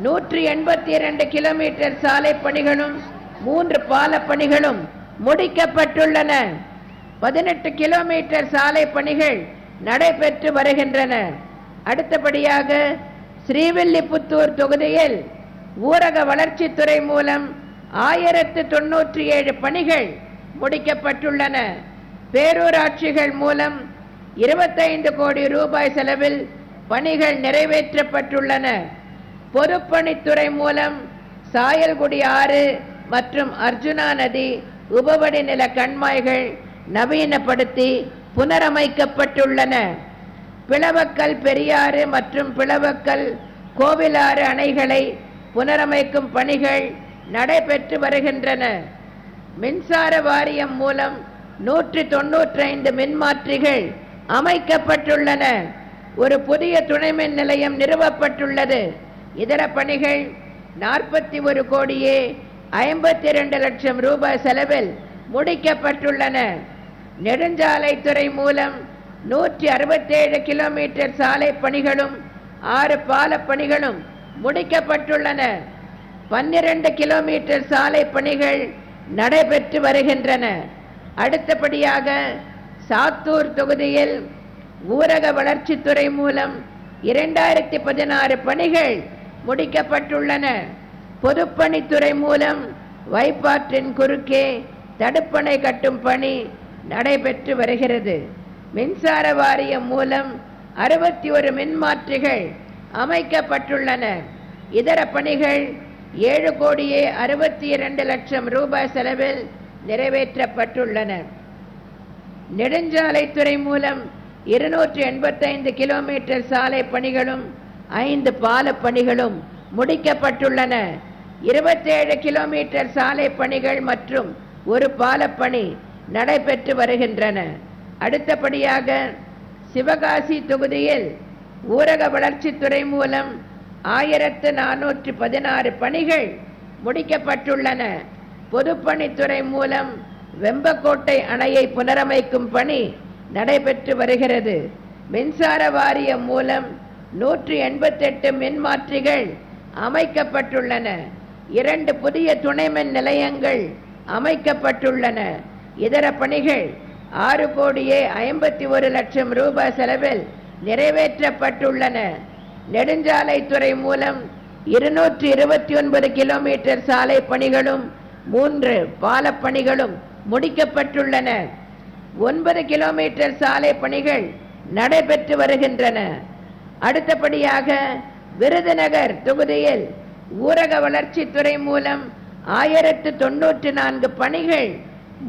182 கிலோமீட்டர் சாலை பணிகளும் 3 பால பணிகளும் முடிக்கப்பட்டுள்ளன. 18 கிலோமீட்டர் சாலை பணிகள் நடைபெற்று வருகின்றன. அடுத்தபடியாக ஸ்ரீவில்லிபுத்தூர் தொகுதியில் ஊரக வளர்ச்சித்துறை மூலம் 1097 பணிகள் முடிக்கப்பட்டுள்ளன. பேரூராட்சிகள் மூலம் 25 கோடி ரூபாய் செலவில் பணிகள் நிறைவேற்றப்பட்டுள்ளன. பொதுப்பணித்துறை மூலம் சாயல்குடி ஆறு மற்றும் அர்ஜுனா நதி உபவடி நில கண்மாய்கள் நவீனப்படுத்தி புனரமைக்கப்பட்டுள்ளன. பிளவக்கல் பெரியாறு மற்றும் பிளவக்கல் கோவிலாறு அணைகளை புனரமைக்கும் பணிகள் நடைபெற்று வருகின்றன. மின்சார வாரியம் மூலம் 195 மின்மாற்றிகள் அமைக்கப்பட்டுள்ளன. ஒரு புதிய துணை மின் நிலையம் நிறுவப்பட்டுள்ளது. இதர பணிகள் 41,52,00,000 ரூபாய் செலவில் முடிக்கப்பட்டுள்ளன. நெடுஞ்சாலைத்துறை மூலம் 167 கிலோமீட்டர் சாலை பணிகளும் 6 பால பணிகளும் முடிக்கப்பட்டுள்ளன. 12 கிலோமீட்டர் சாலை பணிகள் நடைபெற்று வருகின்றன. அடுத்தபடியாக சாத்தூர் தொகுதியில் ஊரக வளர்ச்சித்துறை மூலம் 2016 பணிகள் முடிக்கப்பட்டுள்ளன. பொதுப்பணித்துறை மூலம் வைப்பாற்றின் குறுக்கே தடுப்பணை கட்டும் பணி நடைபெற்று வருகிறது. மின்சார வாரியம் மூலம் 61 மின்மாற்றிகள் அமைக்கப்பட்டுள்ளன. இதர பணிகள் 7,62,00,000 ரூபாய் செலவில் நிறைவேற்றப்பட்டுள்ளன. நெடுஞ்சாலைத்துறை மூலம் 285 கிலோமீட்டர் சாலை பணிகளும் 5 பால பணிகளும் முடிக்கப்பட்டுள்ளன. 27 கிலோமீட்டர் சாலை பணிகள் மற்றும் ஒரு பாலப்பணி நடைபெற்று வருகின்றன. அடுத்தபடியாக சிவகாசி தொகுதியில் ஊரக வளர்ச்சித்துறை மூலம் 1416 பணிகள் முடிக்கப்பட்டுள்ளன. பொதுப்பணித்துறை மூலம் வெம்பக்கோட்டை அணையை புனரமைக்கும் பணி நடைபெற்று வருகிறது. மின்சார வாரியம் மூலம் 188 மின்மாற்றிகள் அமைக்கப்பட்டுள்ளன. 2 புதிய துணைமின் நிலையங்கள் அமைக்கப்பட்டுள்ளன. இதர பணிகள் 6,51,00,000 ரூபாய் செலவில் நிறைவேற்றப்பட்டுள்ளன. நெடுஞ்சாலைத்துறை மூலம் 229 கிலோமீட்டர் சாலை பணிகளும் 3 பாலப்பணிகளும் முடிக்கப்பட்டுள்ளன. 9 கிலோமீட்டர் சாலை பணிகள் நடைபெற்று வருகின்றன. அடுத்தபடியாக விருதுநகர் தொகுதியில் ஊரக வளர்ச்சித்துறை மூலம் 1094 பணிகள்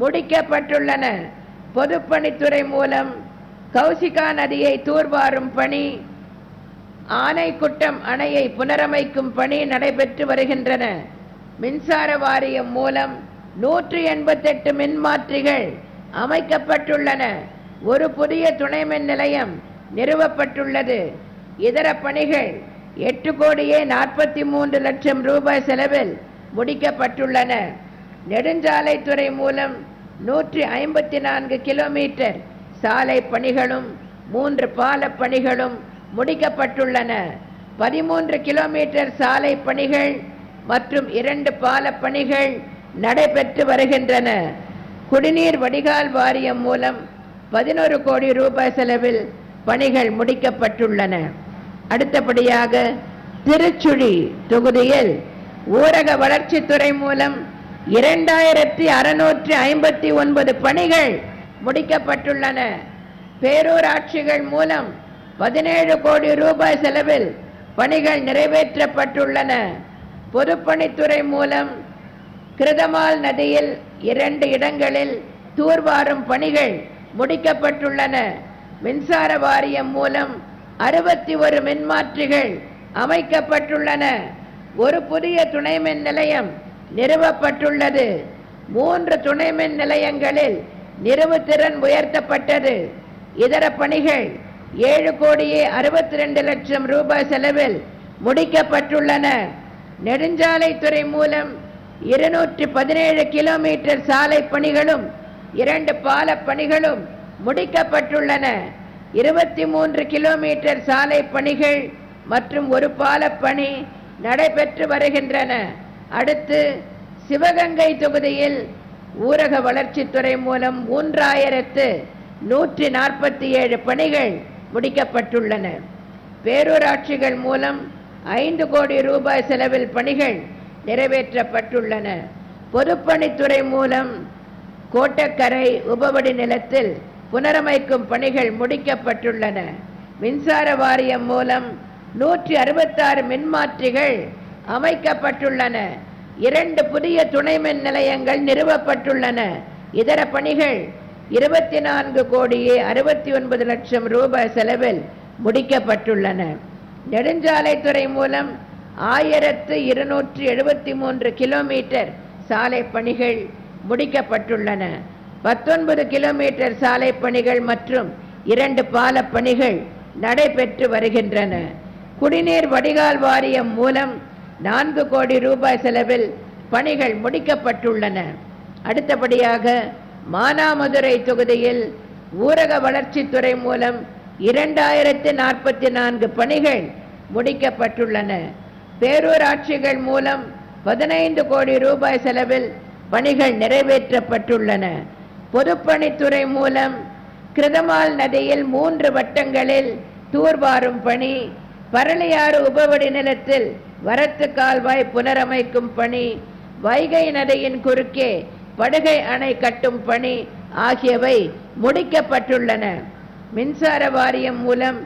முடிக்கப்பட்டுள்ளன. பொதுப்பணித்துறை மூலம் கௌசிகா நதியை தூர்வாரும் பணி, ஆனைக்குட்டம் அணையை புனரமைக்கும் பணி நடைபெற்று வருகின்றன. மின்சார வாரியம் மூலம் 188 மின்மாற்றிகள் அமைக்கப்பட்டுள்ளன. ஒரு புதிய துணைமின் நிலையம் நிறுவப்பட்டுள்ளது. இதர பணிகள் 8,43,00,000 ரூபாய் செலவில் முடிக்கப்பட்டுள்ளன. நெடுஞ்சாலைத்துறை மூலம் 154 கிலோமீட்டர் சாலை பணிகளும் 3 பால பணிகளும் முடிக்கப்பட்டுள்ளன. 13 கிலோமீட்டர் சாலை பணிகள் மற்றும் 2 பால பணிகள் நடைபெற்று வருகின்றன. குடிநீர் வடிகால் வாரியம் மூலம் 11 கோடி ரூபாய் செலவில் பணிகள் முடிக்கப்பட்டுள்ளன. அடுத்தபடியாக திருச்சுழி தொகுதியில் ஊரக வளர்ச்சித்துறை மூலம் 2659 பணிகள் முடிக்கப்பட்டுள்ளன. பேரூராட்சிகள் மூலம் 17 கோடி ரூபாய் செலவில் பணிகள் நிறைவேற்றப்பட்டுள்ளன. பொதுப்பணித்துறை மூலம் கிருதமால் நதியில் 2 இடங்களில் தூர்வாரும் பணிகள் முடிக்கப்பட்டுள்ளன. மின்சார வாரியம் மூலம் 61 மின்மாற்றிகள் அமைக்கப்பட்டுள்ளன. ஒரு புதிய துணைமின் நிலையம் நிறுவப்பட்டுள்ளது. 3 துணைமின் நிலையங்களில் நிறுவுத்திறன் உயர்த்தப்பட்டது. இதர பணிகள் 7,62,00,000 ரூபாய் செலவில் முடிக்கப்பட்டுள்ளன. நெடுஞ்சாலைத்துறை மூலம் 217 கிலோமீட்டர் சாலை பணிகளும் 2 பால பணிகளும் முடிக்கப்பட்டுள்ளன. 23 கிலோமீட்டர் சாலை பணிகள் மற்றும் ஒரு பால பணி நடைபெற்று வருகின்றன. அடுத்து சிவகங்கை தொகுதியில் ஊரக வளர்ச்சித்துறை மூலம் 3,147 பணிகள் முடிக்கப்பட்டுள்ளன. பேரூராட்சிகள் மூலம் 5 கோடி ரூபாய் செலவில் பணிகள் நிறைவேற்றப்பட்டுள்ளன. பொதுப்பணித்துறை மூலம் கோட்டக்கரை உபவடி நிலத்தில் புனரமைக்கும் பணிகள் முடிக்கப்பட்டுள்ளன. மின்சார வாரியம் மூலம் 166 மின்மாற்றிகள் அமைக்கப்பட்டுள்ளன. 2 புதிய துணைமின் நிலையங்கள் நிறுவப்பட்டுள்ளன. இதர பணிகள் 24,69,00,000 ரூபாய் செலவில் முடிக்கப்பட்டுள்ளன. நெடுஞ்சாலைத்துறை மூலம் 1273 கிலோமீட்டர் சாலை பணிகள் முடிக்கப்பட்டுள்ளன. 19 கிலோமீட்டர் சாலை பணிகள் மற்றும் 2 பால பணிகள் நடைபெற்று வருகின்றன. குடிநீர் வடிகால் வாரியம் மூலம் 4 கோடி ரூபாய் செலவில் பணிகள் முடிக்கப்பட்டுள்ளன. அடுத்தபடியாக மானாமதுரை தொகுதியில் ஊரக வளர்ச்சித்துறை மூலம் 2044 பணிகள் முடிக்கப்பட்டுள்ளன. பேரூராட்சிகள் மூலம் 15 கோடி ரூபாய் செலவில் பணிகள் நிறைவேற்றப்பட்டுள்ளன. பொதுப்பணித்துறை மூலம் கிருதமால் நதியில் 3 வட்டங்களில் தூர்வாரும் பணி, பரளியாறு உபவடி நிலத்தில் வரத்து கால்வாய் புனரமைக்கும் பணி, வைகை நதியின் குறுக்கே படுகை அணை கட்டும் பணி ஆகியவை முடிக்கப்பட்டுள்ளன. மின்சார வாரியம் மூலம்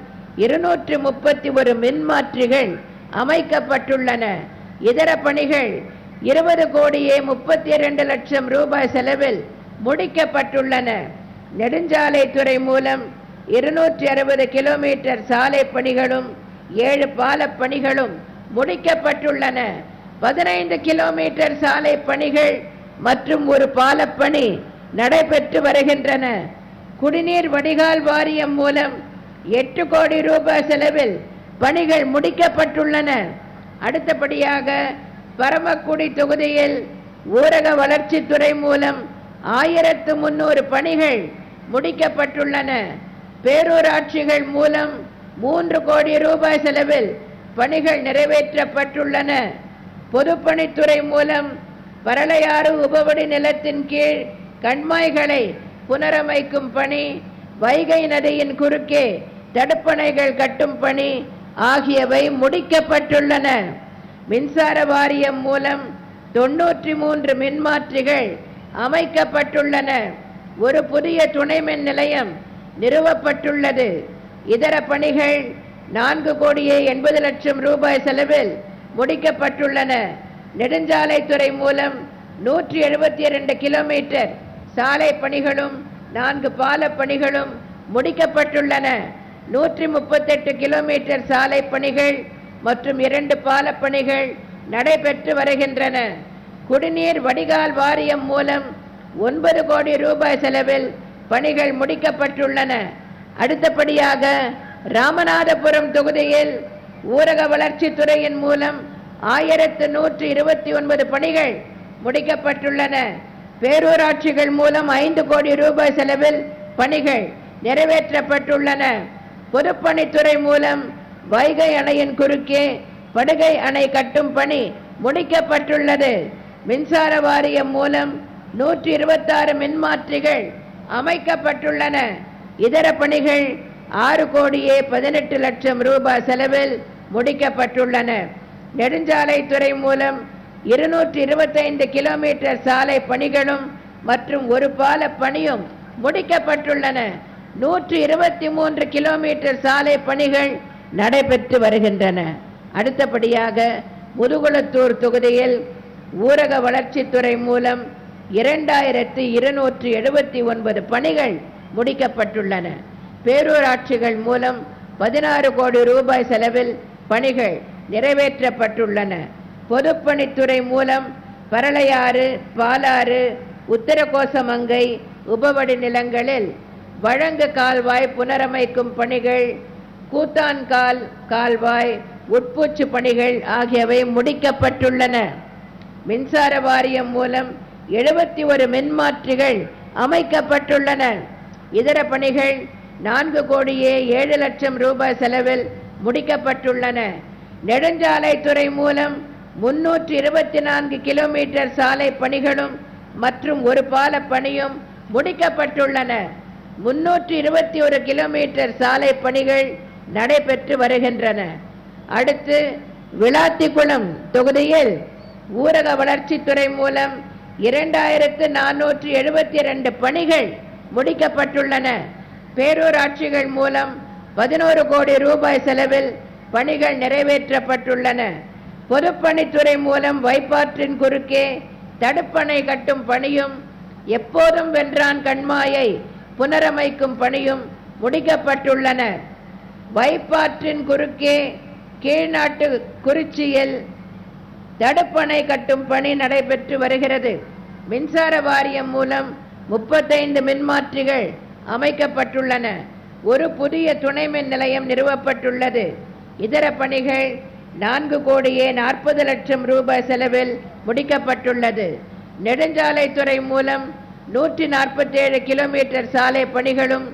231 மின்மாற்றிகள் அமைக்கப்பட்டுள்ளன. இதர பணிகள் 20,32,00,000 ரூபாய் செலவில் முடிக்கப்பட்டுள்ளன. நெடுஞ்சாலைத்துறை மூலம் 260 கிலோமீட்டர் சாலை பணிகளும் 7 பால பணிகளும் முடிக்கப்பட்டுள்ளன. 15 கிலோமீட்டர் சாலை பணிகள் மற்றும் ஒரு பாலப்பணி நடைபெற்று வருகின்றன. குடிநீர் வடிகால் வாரியம் மூலம் 8 கோடி ரூபாய் செலவில் பணிகள் முடிக்கப்பட்டுள்ளன. அடுத்தபடியாக பரமக்குடி தொகுதியில் ஊரக வளர்ச்சித்துறை மூலம் 1300 பணிகள் முடிக்கப்பட்டுள்ளன. பேரூராட்சிகள் மூலம் 3 கோடி ரூபாய் செலவில் பணிகள் நிறைவேற்றப்பட்டுள்ளன. பொதுப்பணித்துறை மூலம் பரளையாறு உபவடி நிலத்தின் கீழ் கண்மாய்களை புனரமைக்கும் பணி, வைகை நதியின் குறுக்கே தடுப்பணைகள் கட்டும் பணி ஆகியவை முடிக்கப்பட்டுள்ளன. மின்சார வாரியம் மூலம் 93 மின்மாற்றிகள் அமைக்கப்பட்டுள்ளன. ஒரு புதிய துணை மின் நிலையம் நிறுவப்பட்டுள்ளது. இதர பணிகள் 4 கோடியே 80 லட்சம் ரூபாய் செலவில் முடிக்கப்பட்டுள்ளன. நெடுஞ்சாலைத்துறை மூலம் 172 கிலோமீட்டர் சாலை பணிகளும் 4 பால பணிகளும் முடிக்கப்பட்டுள்ளன. 138 கிலோமீட்டர் சாலை பணிகள் மற்றும் 2 பால பணிகள் நடைபெற்று வருகின்றன. குடிநீர் வடிகால் வாரியம் மூலம் 9 கோடி ரூபாய் செலவில் பணிகள் முடிக்கப்பட்டுள்ளன. அடுத்தபடியாக ராமநாதபுரம் தொகுதியில் ஊரக வளர்ச்சித்துறையின் மூலம் 1129 பணிகள் முடிக்கப்பட்டுள்ளன. பேரூராட்சிகள் மூலம் 5 கோடி ரூபாய் செலவில் பணிகள் நிறைவேற்றப்பட்டுள்ளன. பொதுப்பணித்துறை மூலம் வைகை அணையின் குறுக்கே படுகை அணை கட்டும் பணி முடிக்கப்பட்டுள்ளது. மின்சார வாரியம் மூலம் 126 மின்மாற்றிகள் அமைக்கப்பட்டுள்ளன. இதர பணிகள் 6 கோடியே 18 லட்சம் ரூபாய் செலவில் முடிக்கப்பட்டுள்ளன. நெடுஞ்சாலைத்துறை மூலம் 225 கிலோமீட்டர் சாலை பணிகளும் மற்றும் ஒரு பால பணியும் முடிக்கப்பட்டுள்ளன. 123 கிலோமீட்டர் சாலை பணிகள் நடைபெற்று வருகின்றன. அடுத்தபடியாக முதுகுளத்தூர் தொகுதியில் ஊரக வளர்ச்சித்துறை மூலம் 2279 பணிகள் முடிக்கப்பட்டுள்ளன. பேரூராட்சிகள் மூலம் 16 கோடி ரூபாய் செலவில் பணிகள் நிறைவேற்றப்பட்டுள்ளன. பொதுப்பணித்துறை மூலம் பரளையாறு, பாலாறு, உத்தரகோசமங்கை உபவடி நிலங்களில் வழங்கு கால்வாய் புனரமைக்கும் பணிகள், கூத்தான்கால் கால்வாய் உட்பூச்சு பணிகள் ஆகியவை முடிக்கப்பட்டுள்ளன. மின்சார வாரியம் மூலம் 71 மின்மாற்றிகள் அமைக்கப்பட்டுள்ளன. இதர பணிகள் 4 கோடியே 7 லட்சம் ரூபாய் செலவில் முடிக்கப்பட்டுள்ளன. நெடுஞ்சாலைத்துறை மூலம் 324 கிலோமீட்டர் சாலை பணிகளும் மற்றும் ஒரு பால பணியும் முடிக்கப்பட்டுள்ளன. 321 கிலோமீட்டர் சாலை பணிகள் நடைபெற்று வருகின்றன. அடுத்து விளாத்திக்குளம் தொகுதியில் ஊரக வளர்ச்சித்துறை மூலம் 2472 பணிகள் முடிக்கப்பட்டுள்ளன. பேரூராட்சிகள் மூலம் 11 கோடி ரூபாய் செலவில் பணிகள் நிறைவேற்றப்பட்டுள்ளன. பொதுப்பணித்துறை மூலம் வைப்பாற்றின் குறுக்கே தடுப்பணை கட்டும் பணியும், எப்போதும் வென்றான் கண்மாயை புனரமைக்கும் பணியும் முடிக்கப்பட்டுள்ளன. வைப்பாற்றின் குறுக்கே கீழ்நாட்டு குறிச்சியில் தடுப்பணை கட்டும் பணி நடைபெற்று வருகிறது. மின்சார வாரியம் மூலம் 35 மின்மாற்றிகள் அமைக்கப்பட்டுள்ளன. ஒரு புதிய துணை மின் நிலையம் நிறுவப்பட்டுள்ளது. இதர பணிகள் 4 கோடியே 40 லட்சம் ரூபாய் செலவில் முடிக்கப்பட்டுள்ளது. நெடுஞ்சாலைத்துறை மூலம் 147 கிலோமீட்டர் சாலை பணிகளும்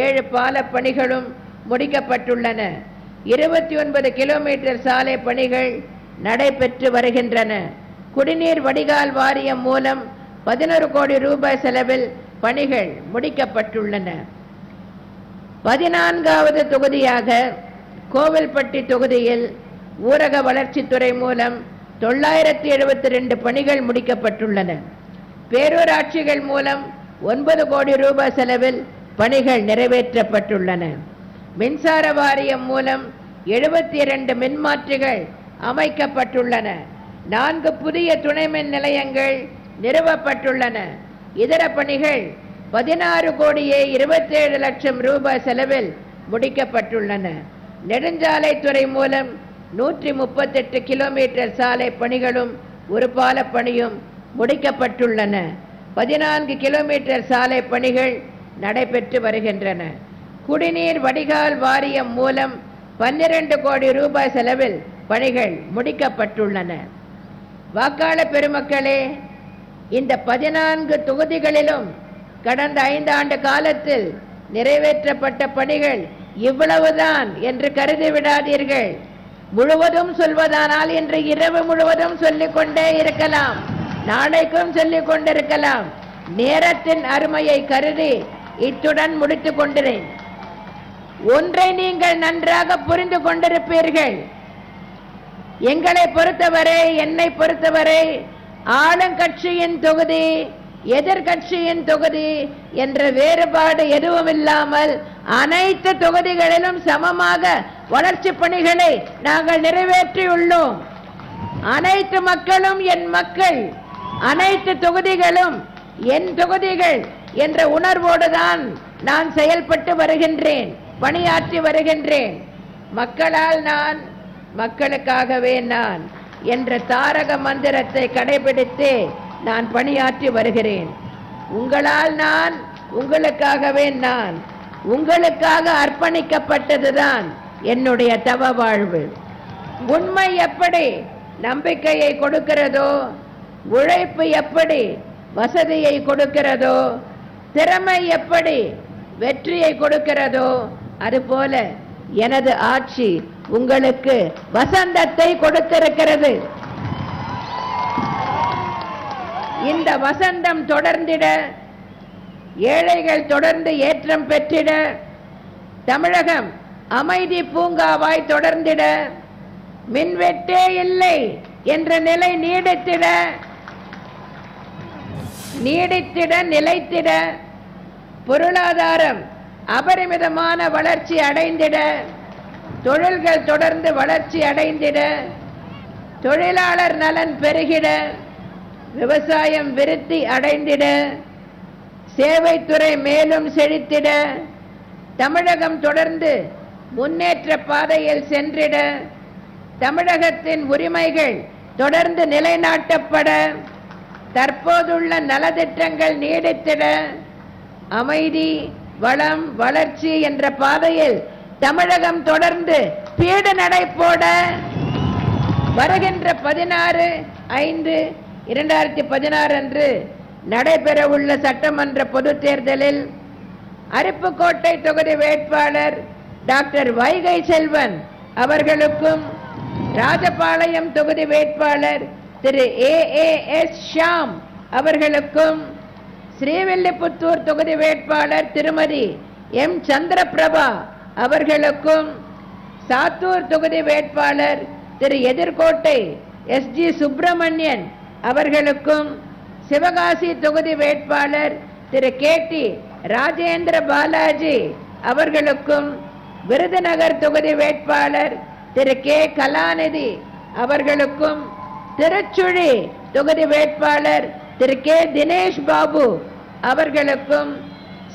7 பால பணிகளும் முடிக்கப்பட்டுள்ளன. 29 கிலோமீட்டர் சாலை பணிகள் நடைபெற்று வருகின்றன. குடிநீர் வடிகால் வாரியம் மூலம் 11 கோடி ரூபாய் செலவில் பணிகள் முடிக்கப்பட்டுள்ளன. 14வது தொகுதியாக கோவில்பட்டி தொகுதியில் ஊரக வளர்ச்சித்துறை மூலம் 972 பணிகள் முடிக்கப்பட்டுள்ளன. பேரூராட்சிகள் மூலம் 9 கோடி ரூபாய் செலவில் பணிகள் நிறைவேற்றப்பட்டுள்ளன. மின்சார வாரியம் மூலம் 72 மின்மாற்றிகள் அமைக்கப்பட்டுள்ளன. 4 புதிய துணை மின் நிலையங்கள் நிறுவப்பட்டுள்ளன. இதர பணிகள் 16 கோடியே 27 லட்சம் ரூபாய் செலவில் முடிக்கப்பட்டுள்ளன. நெடுஞ்சாலைத்துறை மூலம் 138 கிலோமீட்டர் சாலை பணிகளும் ஒரு பால பணியும் முடிக்கப்பட்டுள்ளன. 14 கிலோமீட்டர் சாலை பணிகள் நடைபெற்று வருகின்றன. குடிநீர் வடிகால் வாரியம் மூலம் 12 கோடி ரூபாய் செலவில் பணிகள் முடிக்கப்பட்டுள்ளன. வாக்காளர் பெருமக்களே, இந்த 14 தொகுதிகளிலும் கடந்த 5 ஆண்டு காலத்தில் நிறைவேற்றப்பட்ட பணிகள் இவ்வளவுதான் என்று கருதி விடாதீர்கள். முழுவதும் சொல்வதானால் இன்று இரவு முழுவதும் சொல்லிக் கொண்டே இருக்கலாம், நாளைக்கும் சொல்லிக் கொண்டிருக்கலாம். நேரத்தின் அருமையை கருதி இத்துடன் முடித்துக் கொண்டேன். ஒன்றை நீங்கள் நன்றாக புரிந்து கொண்டிருப்பீர்கள். எங்களை பொறுத்தவரை, என்னை பொறுத்தவரை, ஆளுங்கட்சியின் தொகுதி எதிர்கட்சியின் தொகுதி என்ற வேறுபாடு எதுவும் இல்லாமல் அனைத்து தொகுதிகளிலும் சமமாக வளர்ச்சி பணிகளை நாங்கள் நிறைவேற்றியுள்ளோம். அனைத்து மக்களும் என் மக்கள், அனைத்து தொகுதிகளும் என் தொகுதிகள் என்ற உணர்வோடுதான் நான் செயல்பட்டு வருகின்றேன், பணியாற்றி வருகின்றேன். மக்களால் நான், மக்களுக்காகவே நான் என்ற தாரக மந்திரத்தை கடைபிடித்து நான் பணியாற்றி வருகிறேன். உங்களால் நான், உங்களுக்காகவே நான், உங்களுக்காக அர்ப்பணிக்கப்பட்டதுதான் என்னுடைய தவ வாழ்வு. உண்மை எப்படி நம்பிக்கையை கொடுக்கிறதோ, உழைப்பு எப்படி வசதியை கொடுக்கிறதோ, திறமை எப்படி வெற்றியை கொடுக்கிறதோ, அதுபோல எனது ஆட்சி உங்களுக்கு வசந்தத்தை கொடுத்திருக்கிறது. இந்த வசந்தம் தொடர்ந்திட, ஏழைகள் தொடர்ந்து ஏற்றம் பெற்றிட, தமிழகம் அமைதி பூங்காவாய் தொடர்ந்திட, மின்வெட்டே இல்லை என்ற நிலை நீடித்திட, நிலைத்திட, பொருளாதாரம் அபரிமிதமான வளர்ச்சி அடைந்திட, தொழில்கள் தொடர்ந்து வளர்ச்சி அடைந்திட, தொழிலாளர் நலன் பெருகிட, விவசாயம் விருத்தி அடைந்திட, சேவைத்துறை மேலும் செழித்திட, தமிழகம் தொடர்ந்து முன்னேற்ற பாதையில் சென்றிட, தமிழகத்தின் உரிமைகள் தொடர்ந்து நிலைநாட்டப்பட, தற்போதுள்ள நலத்திட்டங்கள் நீடித்திட, அமைதி, வளம், வளர்ச்சி என்ற பாதையில் தமிழகம் தொடர்ந்து பீடு நடை போட, வருகின்ற 16/5/2016 அன்று நடைபெறவுள்ள சட்டமன்ற பொதுத் தேர்தலில் அருப்புக்கோட்டை தொகுதி வேட்பாளர் டாக்டர் வைகை செல்வன் அவர்களுக்கும், ராஜபாளையம் தொகுதி வேட்பாளர் திரு AAS ஷாம் அவர்களுக்கும், ஸ்ரீவில்லிபுத்தூர் தொகுதி வேட்பாளர் திருமதி M சந்திரபிரபா அவர்களுக்கும், சாத்தூர் தொகுதி வேட்பாளர் திரு எதிர்கோட்டை SG சுப்பிரமணியன் அவர்களுக்கும், சிவகாசி தொகுதி வேட்பாளர் திரு KT ராஜேந்திர பாலாஜி அவர்களுக்கும், விருதுநகர் தொகுதி வேட்பாளர் திரு K கலாநிதி அவர்களுக்கும், திருச்சுழி தொகுதி வேட்பாளர் திரு K தினேஷ் பாபு அவர்களுக்கும்,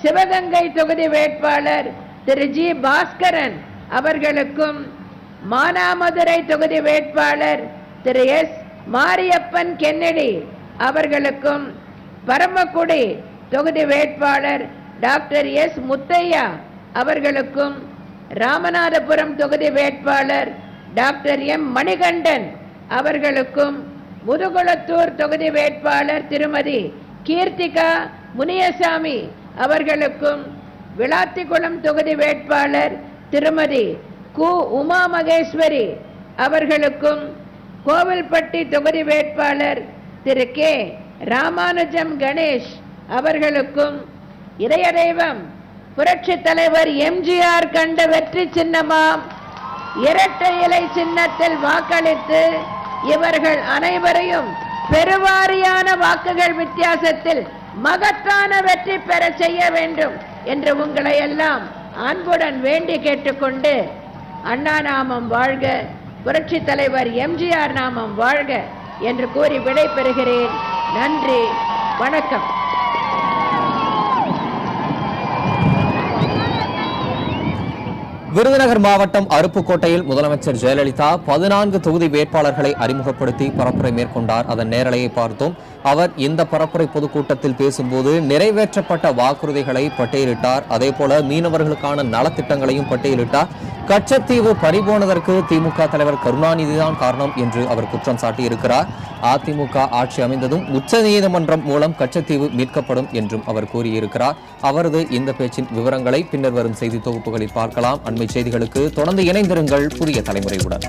சிவகங்கை தொகுதி வேட்பாளர் திரு G பாஸ்கரன் அவர்களுக்கும், மானாமதுரை தொகுதி வேட்பாளர் திரு S மாரியப்பன் கென்னடி அவர்களுக்கும், பரமக்குடி தொகுதி வேட்பாளர் டாக்டர் S முத்தையா அவர்களுக்கும், ராமநாதபுரம் தொகுதி வேட்பாளர் டாக்டர் M மணிகண்டன் அவர்களுக்கும், முதுகுளத்தூர் தொகுதி வேட்பாளர் திருமதி கீர்த்திகா முனியசாமி அவர்களுக்கும், விளாத்திக்குளம் தொகுதி வேட்பாளர் திருமதி கு உமா மகேஸ்வரி அவர்களுக்கும், கோவில்பட்டி தொகுதி வேட்பாளர் திரு K ராமானுஜம் கணேஷ் அவர்களுக்கும், இதய தெய்வம் புரட்சி தலைவர் MGR கண்ட வெற்றி சின்னமாம் இரட்டை இலை சின்னத்தில் வாக்களித்து இவர்கள் அனைவரையும் பெருவாரியான வாக்குகள் வித்தியாசத்தில் மகத்தான வெற்றி பெற செய்ய வேண்டும் என்று உங்களை எல்லாம் அன்புடன் வேண்டி கேட்டுக்கொண்டு, அண்ணா நாமம் வாழ்க, புரட்சி தலைவர் MGR நாமம் வாழ்க என்று கூறி விடை பெறுகிறேன். நன்றி, வணக்கம். விருதுநகர் மாவட்டம் அருப்புக்கோட்டையில் முதலமைச்சர் ஜெயலலிதா 14 தொகுதி வேட்பாளர்களை அறிமுகப்படுத்தி பரப்புரை மேற்கொண்டார். அதன் நேரலையை பார்த்தோம். அவர் இந்த பரப்புரை பொதுக்கூட்டத்தில் பேசும்போது நிறைவேற்றப்பட்ட வாக்குறுதிகளை பட்டியலிட்டார். அதேபோல மீனவர்களுக்கான நலத்திட்டங்களையும் பட்டியலிட்டார். கச்சத்தீவு பறிபோனதற்கு திமுக தலைவர் கருணாநிதிதான் காரணம் என்று அவர் குற்றம் சாட்டியிருக்கிறார். அதிமுக ஆட்சி அமைந்ததும் உச்சநீதிமன்றம் மூலம் கச்சத்தீவு மீட்கப்படும் என்றும் அவர் கூறியிருக்கிறார். அவரது இந்த பேச்சின் விவரங்களை பின்னர் வரும் செய்தி தொகுப்புகளில் பார்க்கலாம். அண்மை செய்திகளுக்கு தொடர்ந்து இணைந்திருங்கள் புதிய தலைமுறையுடன்.